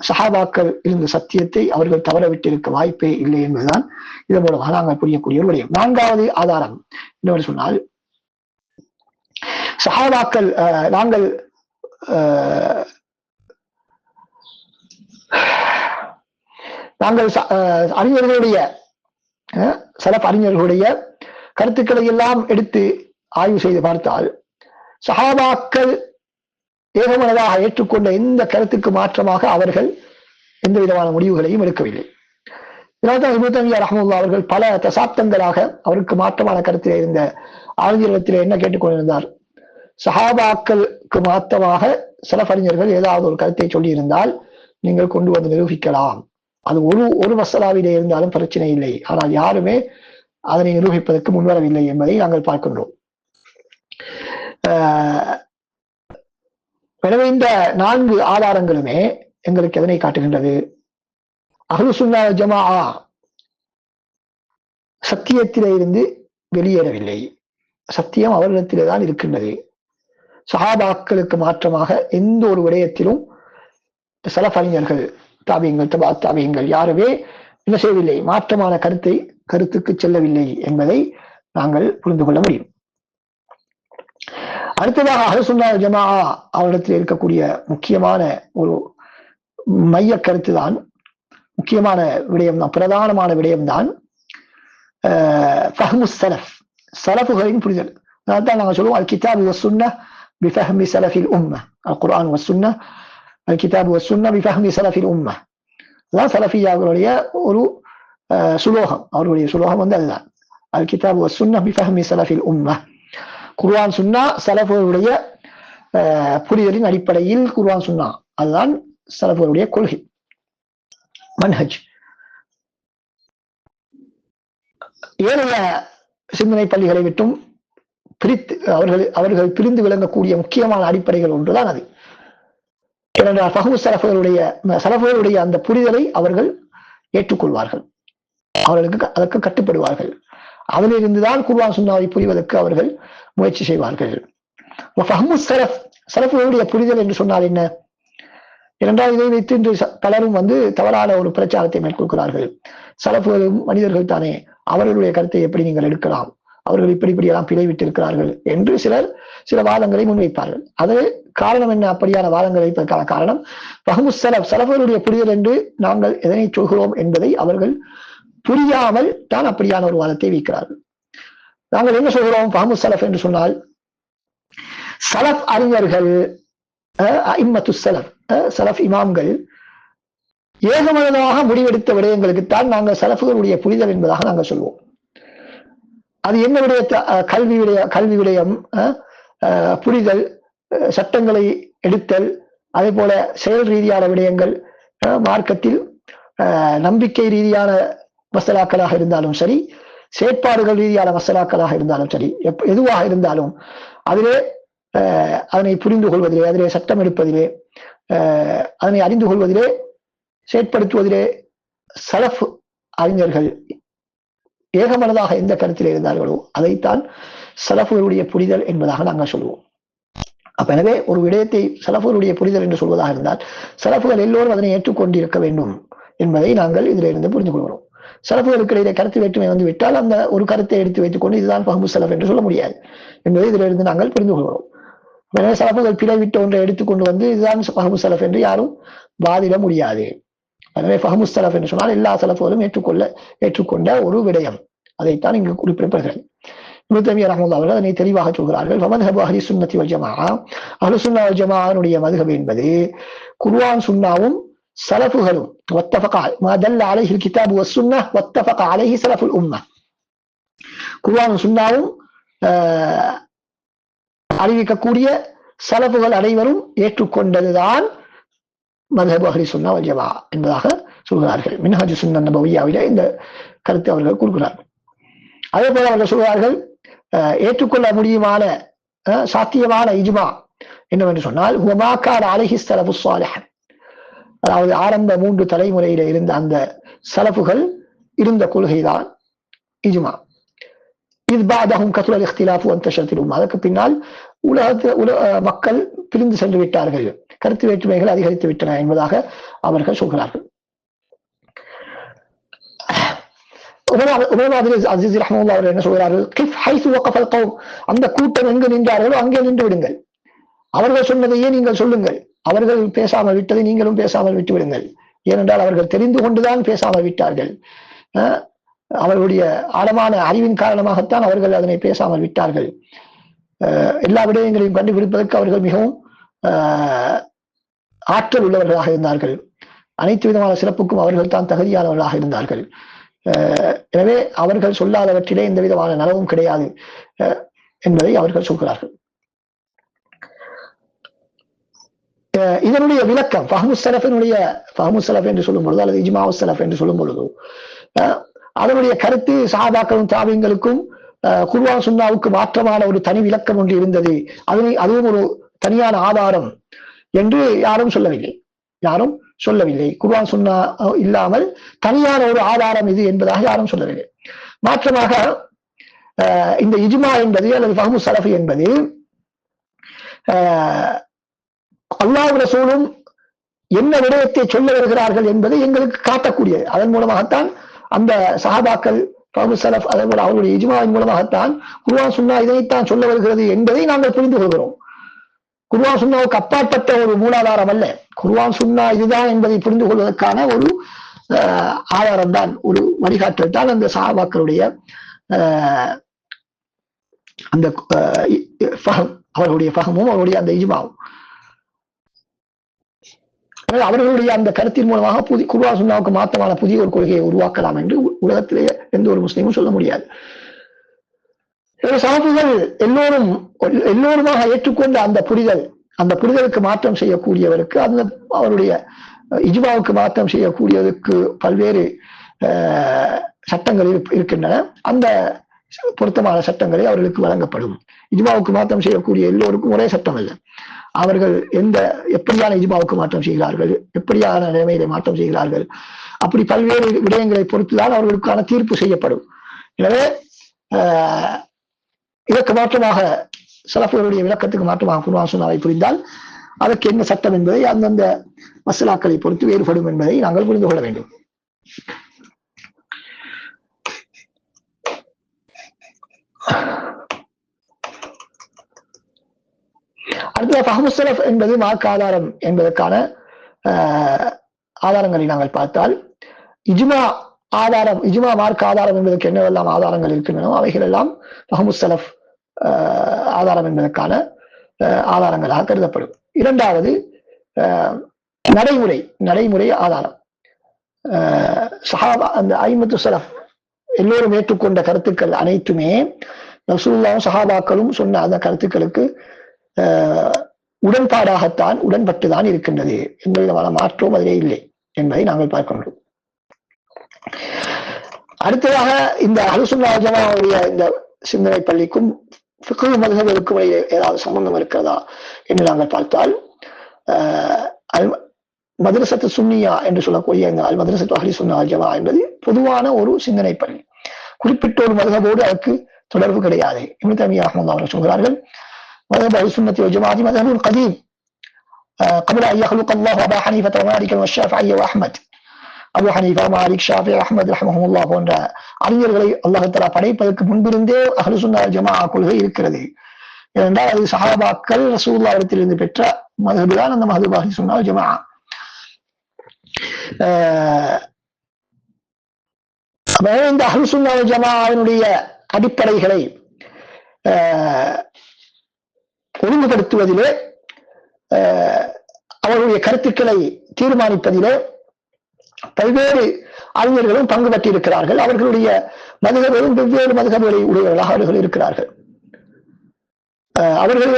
சஹாபாக்கள் இருந்த சத்தியத்தை அவர்கள் தவறவிட்டிருக்க வாய்ப்பே இல்லை என்பதுதான் இதன் மூலமாக நாங்கள் புரியக்கூடிய ஒரு விடயம். நான்காவது ஆதாரம் என்னவென்று சொன்னால் சஹாபாக்கள் நாங்கள் அறிஞர்களுடைய சலஃப் அறிஞர்களுடைய கருத்துக்களை எல்லாம் எடுத்து ஆய்வு செய்து பார்த்தால் சஹாபாக்கள் ஏகமனதாக ஏற்றுக்கொண்ட எந்த கருத்துக்கு மாற்றமாக அவர்கள் எந்த விதமான முடிவுகளையும் எடுக்கவில்லை. இதனால்தான் இப்னு தய்மிய்யா ரஹ்மத்துல்லாஹி அவர்கள் பல தசாப்தங்களாக அவருக்கு மாற்றமான கருத்தில் இருந்த அறிஞர்களிடத்தில் என்ன கேட்டுக்கொண்டிருந்தார்? சஹாபாக்களுக்கு மாற்றமாக சலஃப் அறிஞர்கள் ஏதாவது ஒரு கருத்தை சொல்லி இருந்தால் நீங்கள் கொண்டு வந்து நிரூபிக்கலாம், அது ஒரு மசலாவிலே இருந்தாலும் பிரச்சனை இல்லை, ஆனால் யாருமே அதனை நிரூபிப்பதற்கு முன்வரவில்லை என்பதை நாங்கள் பார்க்கின்றோம். எனவே இந்த 4 ஆதாரங்களுமே எங்களுக்கு எதனை காட்டுகின்றது? அஹ்லுசுன்னா ஜமாஅ சத்தியத்திலே இருந்து வெளியேறவில்லை, சத்தியம் அவர்களிடத்திலே தான் இருக்கின்றது. சஹாபாக்களுக்கு மாற்றமாக எந்த ஒரு விடயத்திலும் சலஃப் அறிஞர்கள் தாபியங்கள் தபா தாபியங்கள் யாருமே என்ன செய்யவில்லை, மாற்றமான கருத்துக்கு செல்லவில்லை என்பதை நாங்கள் புரிந்து கொள்ள முடியும். அடுத்ததாக அஹ்லுசுன்னா ஜமாஅ அவரிடத்தில் இருக்கக்கூடிய முக்கியமான ஒரு மைய கருத்து தான், முக்கியமான விடயம் தான், பிரதானமான விடயம் தான் ஃபஹ்மு ஸலஃப், சலஃபுகளின் புரிதல். அதான் நாங்கள் சொல்லுவோம் அல் கிதாப் வ சுன்னஹ் பிஃபஹ்மி ஸலஃபில் உம்மஹ், அல் குர்ஆன் வ சுன்னஹ் அல் கிதாப் வ சுன்னஹ் பிஃபஹ்மி ஸலஃபில் உம்மஹ். அதான் சலஃபியாவுடைய ஒரு சுலோகம், அவருடைய சுலோகம் வந்து அதுதான் அல் கிதாப் வ சுன்னஹ் பிஃபஹ்மி ஸலஃபில் உம்மஹ். குர்ஆன் சுன்னா சலஃபுடைய புரிதலின் அடிப்படையில் குர்ஆன் சுன்னா, அதுதான் சலஃபுடைய கொள்கை மன்ஹஜ். ஏனைய சிந்தனை பள்ளிகளை விட்டும் பிரித்து அவர்கள் பிரிந்து விளங்கக்கூடிய முக்கியமான அடிப்படைகள் ஒன்றுதான் அது. ஏனென்றால் ஃபஹ்மு சலஃபுடைய அந்த புரிதலை அவர்கள் ஏற்றுக்கொள்வார்கள், அவர்களுக்கு அதற்கு கட்டுப்படுவார்கள். அதிலிருந்துதான் குர்ஆன் சுன்னாவை புரிவதற்கு அவர்கள் முயற்சி செய்வார்கள். ஃபஹ்மு சலஃபுடைய புரிதல் என்று சொன்னால் என்ன? இரண்டாவது இதை வைத்து இன்று பலரும் தவறான ஒரு பிரச்சாரத்தை மேற்கொள்கிறார்கள். சலஃபுகளும் மனிதர்கள் தானே, அவர்களுடைய கருத்தை எப்படி நீங்கள் எடுக்கலாம், அவர்கள் இப்படியெல்லாம் பிழைவிட்டிருக்கிறார்கள் என்று சில வாதங்களை முன்வைப்பார்கள். அது காரணம் என்ன? அப்படியான வாதங்களை வைப்பதற்கான காரணம் ஃபஹ்மு சலஃபுடைய புரிதல் என்று நாங்கள் எதனை சொல்கிறோம் என்பதை அவர்கள் புரியாமல் தான் அப்படியான ஒரு வாதத்தை வைக்கிறார்கள். நாங்கள் என்ன சொல்கிறோம்? ஃபஹ்மு ஸலஃப் என்று சொன்னால் சலஃப் அறிஞர்கள், அஇம்மத்து ஸலஃப், சலஃப் இமாம்கள் ஏகமனதாக முடிவெடுத்த விடயங்களுக்குத்தான் நாங்கள் சலஃபுகளுடைய புரிதல் என்பதாக நாங்கள் சொல்வோம். அது என்ன விடயத்தை? கல்வி விடயம், புரிதல், சட்டங்களை எடுத்தல், அதே போல செயல் ரீதியான விடயங்கள், மார்க்கத்தில் நம்பிக்கை ரீதியான மசலாக்களாக இருந்தாலும் சரி, செயற்பாடுகள் ரீதியான மசலாக்களாக இருந்தாலும் சரி, எதுவாக இருந்தாலும் அதிலே அதனை புரிந்து கொள்வதிலே, அதிலே சட்டம் எடுப்பதிலே, அதனை அறிந்து கொள்வதிலே, செயற்படுத்துவதிலே சலஃப் அறிஞர்கள் ஏகமனதாக எந்த கருத்தில் இருந்தார்களோ அதைத்தான் சலஃபுகளுடைய புரிதல் என்பதாக நாங்கள் சொல்லுவோம். எனவே ஒரு விடயத்தை சலஃபுகளுடைய புரிதல் என்று சொல்வதாக இருந்தால் சலஃபுகள் எல்லோரும் அதனை ஏற்றுக்கொண்டிருக்க வேண்டும் என்பதை நாங்கள் இதிலிருந்து புரிந்து கொள்கிறோம். சலஃபுகளுக்கு இடையிலே கருத்து வேற்றுமை வந்து விட்டால் அந்த ஒரு கருத்தை எடுத்து வைத்துக் கொண்டு இதுதான் ஃபஹ்மு சலஃப் என்று சொல்ல முடியாது என்பதை இதிலிருந்து நாங்கள் புரிந்து கொள்கிறோம். எனவே சலஃபுகள் பிழைவிட்ட ஒன்றை எடுத்துக்கொண்டு வந்து இதுதான் ஃபஹ்மு சலஃப் என்று யாரும் வாதிட முடியாது. எனவே ஃபஹ்மு சலஃப் என்று சொன்னால் எல்லா சலஃபுகளும் ஏற்றுக்கொண்ட ஒரு விடயம். அதைத்தான் இங்கு குறிப்பிடப்படுகிறது. இப்னு தய்மிய்யா ரஹ்மத்துல்லாஹி அவர்கள் அதனை தெளிவாக சொல்கிறார்கள். ஃபமத்ஹபு அஹ்லி சுன்னத்தி வல் ஜமாஅ, அஹ்லு சுன்னா வல் ஜமாஅனுடைய மத்ஹப் என்பது குர்ஆன் சுன்னாவும் சலஃபுகளும் வத்தஃபக மா தல்ல அலைஹி கிதாபு வஸ் சுன்னஹ் வத்தஃபக அலைஹி சலஃபுல் உம்மஹ், குர்ஆன் சுன்னாவும் அறிவிக்கக்கூடிய சலஃபுகள் அனைவரும் ஏற்றுக்கொண்டதுதான் மத்ஹபு அஹ்லி சுன்னா வல் ஜமாஅ என்பதாக சொல்கிறார்கள். மின்ஹாஜ் சுன்னன் நபவியாவிலே இந்த கருத்தை அவர்கள் கூறுகிறார்கள். அதே போல அவர்கள் சொல்கிறார்கள் ஏற்றுக்கொள்ள முடியுமான சாத்தியமான இஜ்மா என்னவென்று சொன்னால் ஹுமா கான அலைஹி ஸலஃபு ஸாலிஹ், அதாவது ஆரம்ப 3 தலைமுறையில இருந்த அந்த சலஃபுகள் இருந்த கொள்கைதான் இஜ்மா. இத் பஅதஹும் கத்ரல் இக்திலாஃப் வ இன்தஷரத் உம்ம, அதற்கு பின்னால் மக்கள் பிரிந்து சென்று விட்டார்கள், கருத்து வேற்றுமைகள் அதிகரித்து விட்டன என்பதாக அவர்கள் சொல்கிறார்கள். அஜீஸ் ரஹ்மத்துல்லாஹி அவர்கள் என்ன சொல்கிறார்கள், கிஃப் ஹைஸு வகஃபல் கௌம், அந்த கூட்டம் எங்கு நின்றார்களோ அங்கே நின்று விடுங்கள், அவர்கள் சொன்னதையே நீங்கள் சொல்லுங்கள், அவர்கள் பேசாமல் விட்டதை நீங்களும் பேசாமல் விட்டு விடுங்கள். ஏனென்றால் அவர்கள் தெரிந்து கொண்டுதான் பேசாமல் விட்டார்கள். அவர்களுடைய ஆழமான அறிவின் காரணமாகத்தான் அவர்கள் அதனை பேசாமல் விட்டார்கள். எல்லா விடயங்களையும் கண்டுபிடிப்பதற்கு அவர்கள் மிகவும் ஆற்றல் உள்ளவர்களாக இருந்தார்கள். அனைத்து விதமான சிறப்புக்கும் அவர்கள் தான் தகுதியானவர்களாக இருந்தார்கள். எனவே அவர்கள் சொல்லாதவற்றிலே எந்த விதமான நலவும் கிடையாது என்பதை அவர்கள் சொல்கிறார்கள். இதனுடைய விளக்கம் ஃபஹ்மு ஸலஃப் என்று சொல்லும் பொழுது அல்லது இஜ்மாஉ ஸலஃப் என்று சொல்லும் பொழுது அதனுடைய கருத்து சஹாபாக்களும் தாபீன்களுக்கும் குர்ஆன் சுன்னாவுக்கு மாற்றமான ஒரு தனி விளக்கம் ஒன்று இருந்தது, அதுவும் ஒரு தனியான ஆதாரம் என்று யாரும் சொல்லவில்லை. குர்ஆன் சுன்னா இல்லாமல் தனியான ஒரு ஆதாரம் இது என்பதாக யாரும் சொல்லவில்லை. மாற்றமாக இந்த இஜ்மா என்பது அல்லது ஃபஹ்மு ஸலஃப் என்பது அல்லாஹ் ரசூலும் என்ன விடயத்தை சொல்ல வருகிறார்கள் என்பதை எங்களுக்கு காட்டக்கூடியது. அதன் மூலமாகத்தான் அந்த சஹாபாக்கள் ஃபஹ்மு ஸலஃப் அதேபோல அவருடைய இஜ்மாவின் மூலமாகத்தான் குர்ஆன் சுன்னா இதனைத்தான் சொல்ல வருகிறது என்பதை நாங்கள் புரிந்து கொள்கிறோம். குர்ஆன் சுன்னாவுக்கு அப்பாற்பட்ட ஒரு மூலாதாரம் அல்ல, குர்ஆன் சுன்னா இதுதான் என்பதை புரிந்து கொள்வதற்கான ஒரு ஆதாரம் தான், ஒரு வழிகாட்டல் தான் அந்த சஹாபாக்களுடைய அந்த அவர்களுடைய ஃபஹ்மும் அவருடைய அந்த இஜ்மாவும். அவர்களுடைய அந்த கருத்தின் மூலமாக குர்ஆன் சுன்னாவுக்கு மாற்றமான புதிய ஒரு கொள்கையை உருவாக்கலாம் என்று உலகத்திலேயே எந்த ஒரு முஸ்லீமும் சொல்ல முடியாது. சஹாபிகள் எல்லோருமாக ஏற்றுக்கொண்ட அந்த புரிதலுக்கு மாற்றம் செய்யக்கூடியவருக்கு அந்த அவருடைய இஜ்மாவுக்கு மாற்றம் செய்யக்கூடியதற்கு பல்வேறு சட்டங்கள் இருக்கின்றன. அந்த பொருத்தமான சட்டங்களை அவர்களுக்கு வழங்கப்படும். இஜ்மாவுக்கு மாற்றம் செய்யக்கூடிய எல்லோருக்கும் ஒரே சட்டம் அல்ல. அவர்கள் எப்படியான இஜ்மாவுக்கு மாற்றம் செய்கிறார்கள், எப்படியான நிலைமையில மாற்றம் செய்கிறார்கள், அப்படி பல்வேறு விடயங்களை பொறுத்துதான் அவர்களுக்கான தீர்ப்பு செய்யப்படும். எனவே இதற்கு மாற்றமாக சலஃபுகளுடைய விளக்கத்துக்கு மாற்றமாக குர்ஆன் சுன்னாவை புரிந்தால் அதற்கு என்ன சட்டம் என்பதை அந்தந்த மஸ்அலாக்களை பொறுத்து வேறுபடும் என்பதை நாங்கள் புரிந்து கொள்ள வேண்டும். அடுத்த ஃபஹ்மு ஸலஃப் என்பது மார்க்க ஆதாரம் என்பதற்கான ஆதாரங்களை நாங்கள் பார்த்தால் இஜ்மா மார்க்க ஆதாரம் என்பதற்கு என்னவெல்லாம் ஆதாரங்கள் இருக்கின்றனோ அவைகள் எல்லாம் ஃபஹ்மு ஸலஃப் ஆதாரம் என்பதற்கான ஆதாரங்களாக கருதப்படும். இரண்டாவது நடைமுறை ஆதாரம். சஹாபா அந்த ஐமத்து ஸலஃப் எல்லோரும் ஏற்றுக்கொண்ட கருத்துக்கள் அனைத்துமே ரசூலுல்லாஹ் சஹாபாக்களும் சொன்ன அந்த கருத்துக்களுக்கு உடன்பட்டுதான் இருக்கின்றது. எந்த விதமான மாற்றமும் அதிலே இல்லை என்பதை நாங்கள் பார்க்கின்றோம். அடுத்ததாக இந்த அஹ்லுஸ் சுன்னah வல் ஜமாஅவுடைய இந்த சிந்தனை பள்ளிக்கும் ஃபிக்ஹ் மத்ஹபுக்கும் ஏதாவது சம்பந்தம் இருக்கிறதா என்று நாங்கள் பார்த்தால் மதரசத்து சுன்னியா என்று சொல்லக்கூடிய இந்த அல் மதரசத்து அஹ்லுஸ் சுன்னah வல் ஜமாஅ என்பது பொதுவான ஒரு சிந்தனை பள்ளி, குறிப்பிட்ட ஒரு மத்ஹபோடு அதற்கு தொடர்பு கிடையாது. இப்னு தய்மிய்யா ரஹ்மத்துல்லாஹி அவர்கள் சொல்கிறார்கள், مذهب أهل السنة والجماعة مذهب قديم قبل أن يخلق الله أبا حنيفة ومالكا والشافعي وأحمد. அபு ஹனீஃபா, மாலிக், ஷாஃபி, அஹ்மத் ரஹ்மஹுல்லாஹ் போன்ற அறிஞர்களை அல்லாஹ் தஆலா படைப்பதற்கு முன்பிருந்தே அஹ்லு சுன்னா வல் ஜமாஅ கொள்கை இருக்கிறது. ஏனென்றால் அது சஹாபாக்கள் ரசூலுல்லாஹ் இடத்திலிருந்து பெற்ற மذهب தான் அந்த மذهب அஹ்லு சுன்னா வல் ஜமாஅ. இந்த அஹ்லு சுன்னா வல் ஜமாஅவினுடைய அடிப்படைகளை ஒழுங்குபடுத்துவதிலே, அவருடைய கருத்துக்களை தீர்மானிப்பதிலே பல்வேறு அறிஞர்களும் பங்கு பற்றியிருக்கிறார்கள். அவர்களுடைய மதுகபையும் வெவ்வேறு மதுகபுகளை உடையவர்களாக அவர்கள் இருக்கிறார்கள். அவர்கள்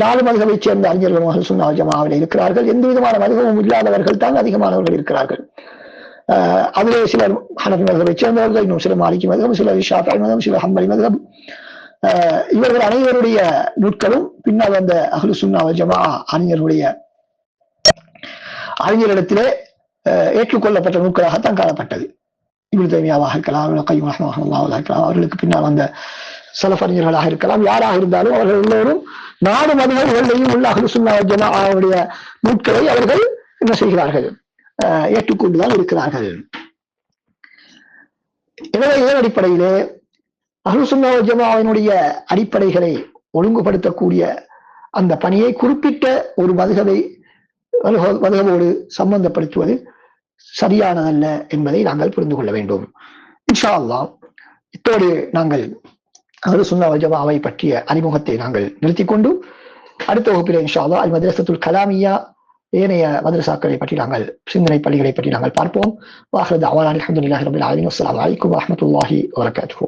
4 மதுகபை சேர்ந்த அறிஞர்கள் அஹ்லு சுன்னா வல் ஜமாஅவில் இருக்கிறார்கள். எந்த விதமான மதுகபும் இல்லாதவர்கள் தான் அதிகமானவர்கள் இருக்கிறார்கள். அதிலே சிலர் ஹனஃபி மதுகபை சேர்ந்தவர்கள், இன்னும் சில மாலிகி மதுகப், சிலர் ஷாஃபிஈ மதுகப், சிலர் ஹம்பலி மதுகப். இவர்கள் அனைவருடைய நூட்களும் பின்னால் வந்த அஹ்லு சுன்னா வல் ஜமாஅ அறிஞரிடத்திலே ஏற்றுக்கொள்ளப்பட்ட நூல்களாகத்தான் காணப்பட்டது. இப்னு தய்மியாவாக இருக்கலாம், இப்னு கய்யிம் ரஹ்மஹுல்லாஹ் இருக்கலாம், அவர்களுக்கு பின்னால் வந்த ஸலஃப் அறிஞர்களாக இருக்கலாம், யாராக இருந்தாலும் அவர்கள் எல்லோரும் 4 மதுஹப்களிலும் உள்ள அஹ்லு சுன்னா வல் ஜமாஅவுடைய நூல்களை அவர்கள் என்ன செய்கிறார்கள், ஏற்றுக்கொண்டுதான் இருக்கிறார்கள். எனவே இதன் அடிப்படையிலே அஹ்லு சுன்னா வல் ஜமாஅவினுடைய அடிப்படைகளை ஒழுங்குபடுத்தக்கூடிய அந்த பணியை குறிப்பிட்ட ஒரு மதுஹபோடு சம்பந்தப்படுத்துவது சரியானதல்ல என்பதை நாங்கள் புரிந்து கொள்ள வேண்டும். இன்ஷா அல்லாஹ் இத்தோடு நாங்கள் அஹ்லு சுன்னா வல் ஜமாஅவை பற்றிய அறிமுகத்தை நாங்கள் நிறுத்திக் கொண்டு அடுத்த வகுப்பில் இன்ஷா அல்லாஹ் அல் மத்ரஸத்துல் கலாமியா ஏனைய மதரசாக்களை பற்றி நாங்கள் சிந்தனை பள்ளிகளை பற்றி நாங்கள் பார்ப்போம். வாஹிரு தஅவானா அல்ஹம்துலில்லாஹி ரப்பில் ஆலமீன். அஸ்ஸலாமு அலைக்கும் வரஹ்மத்துல்லாஹி வபரகாத்துஹு.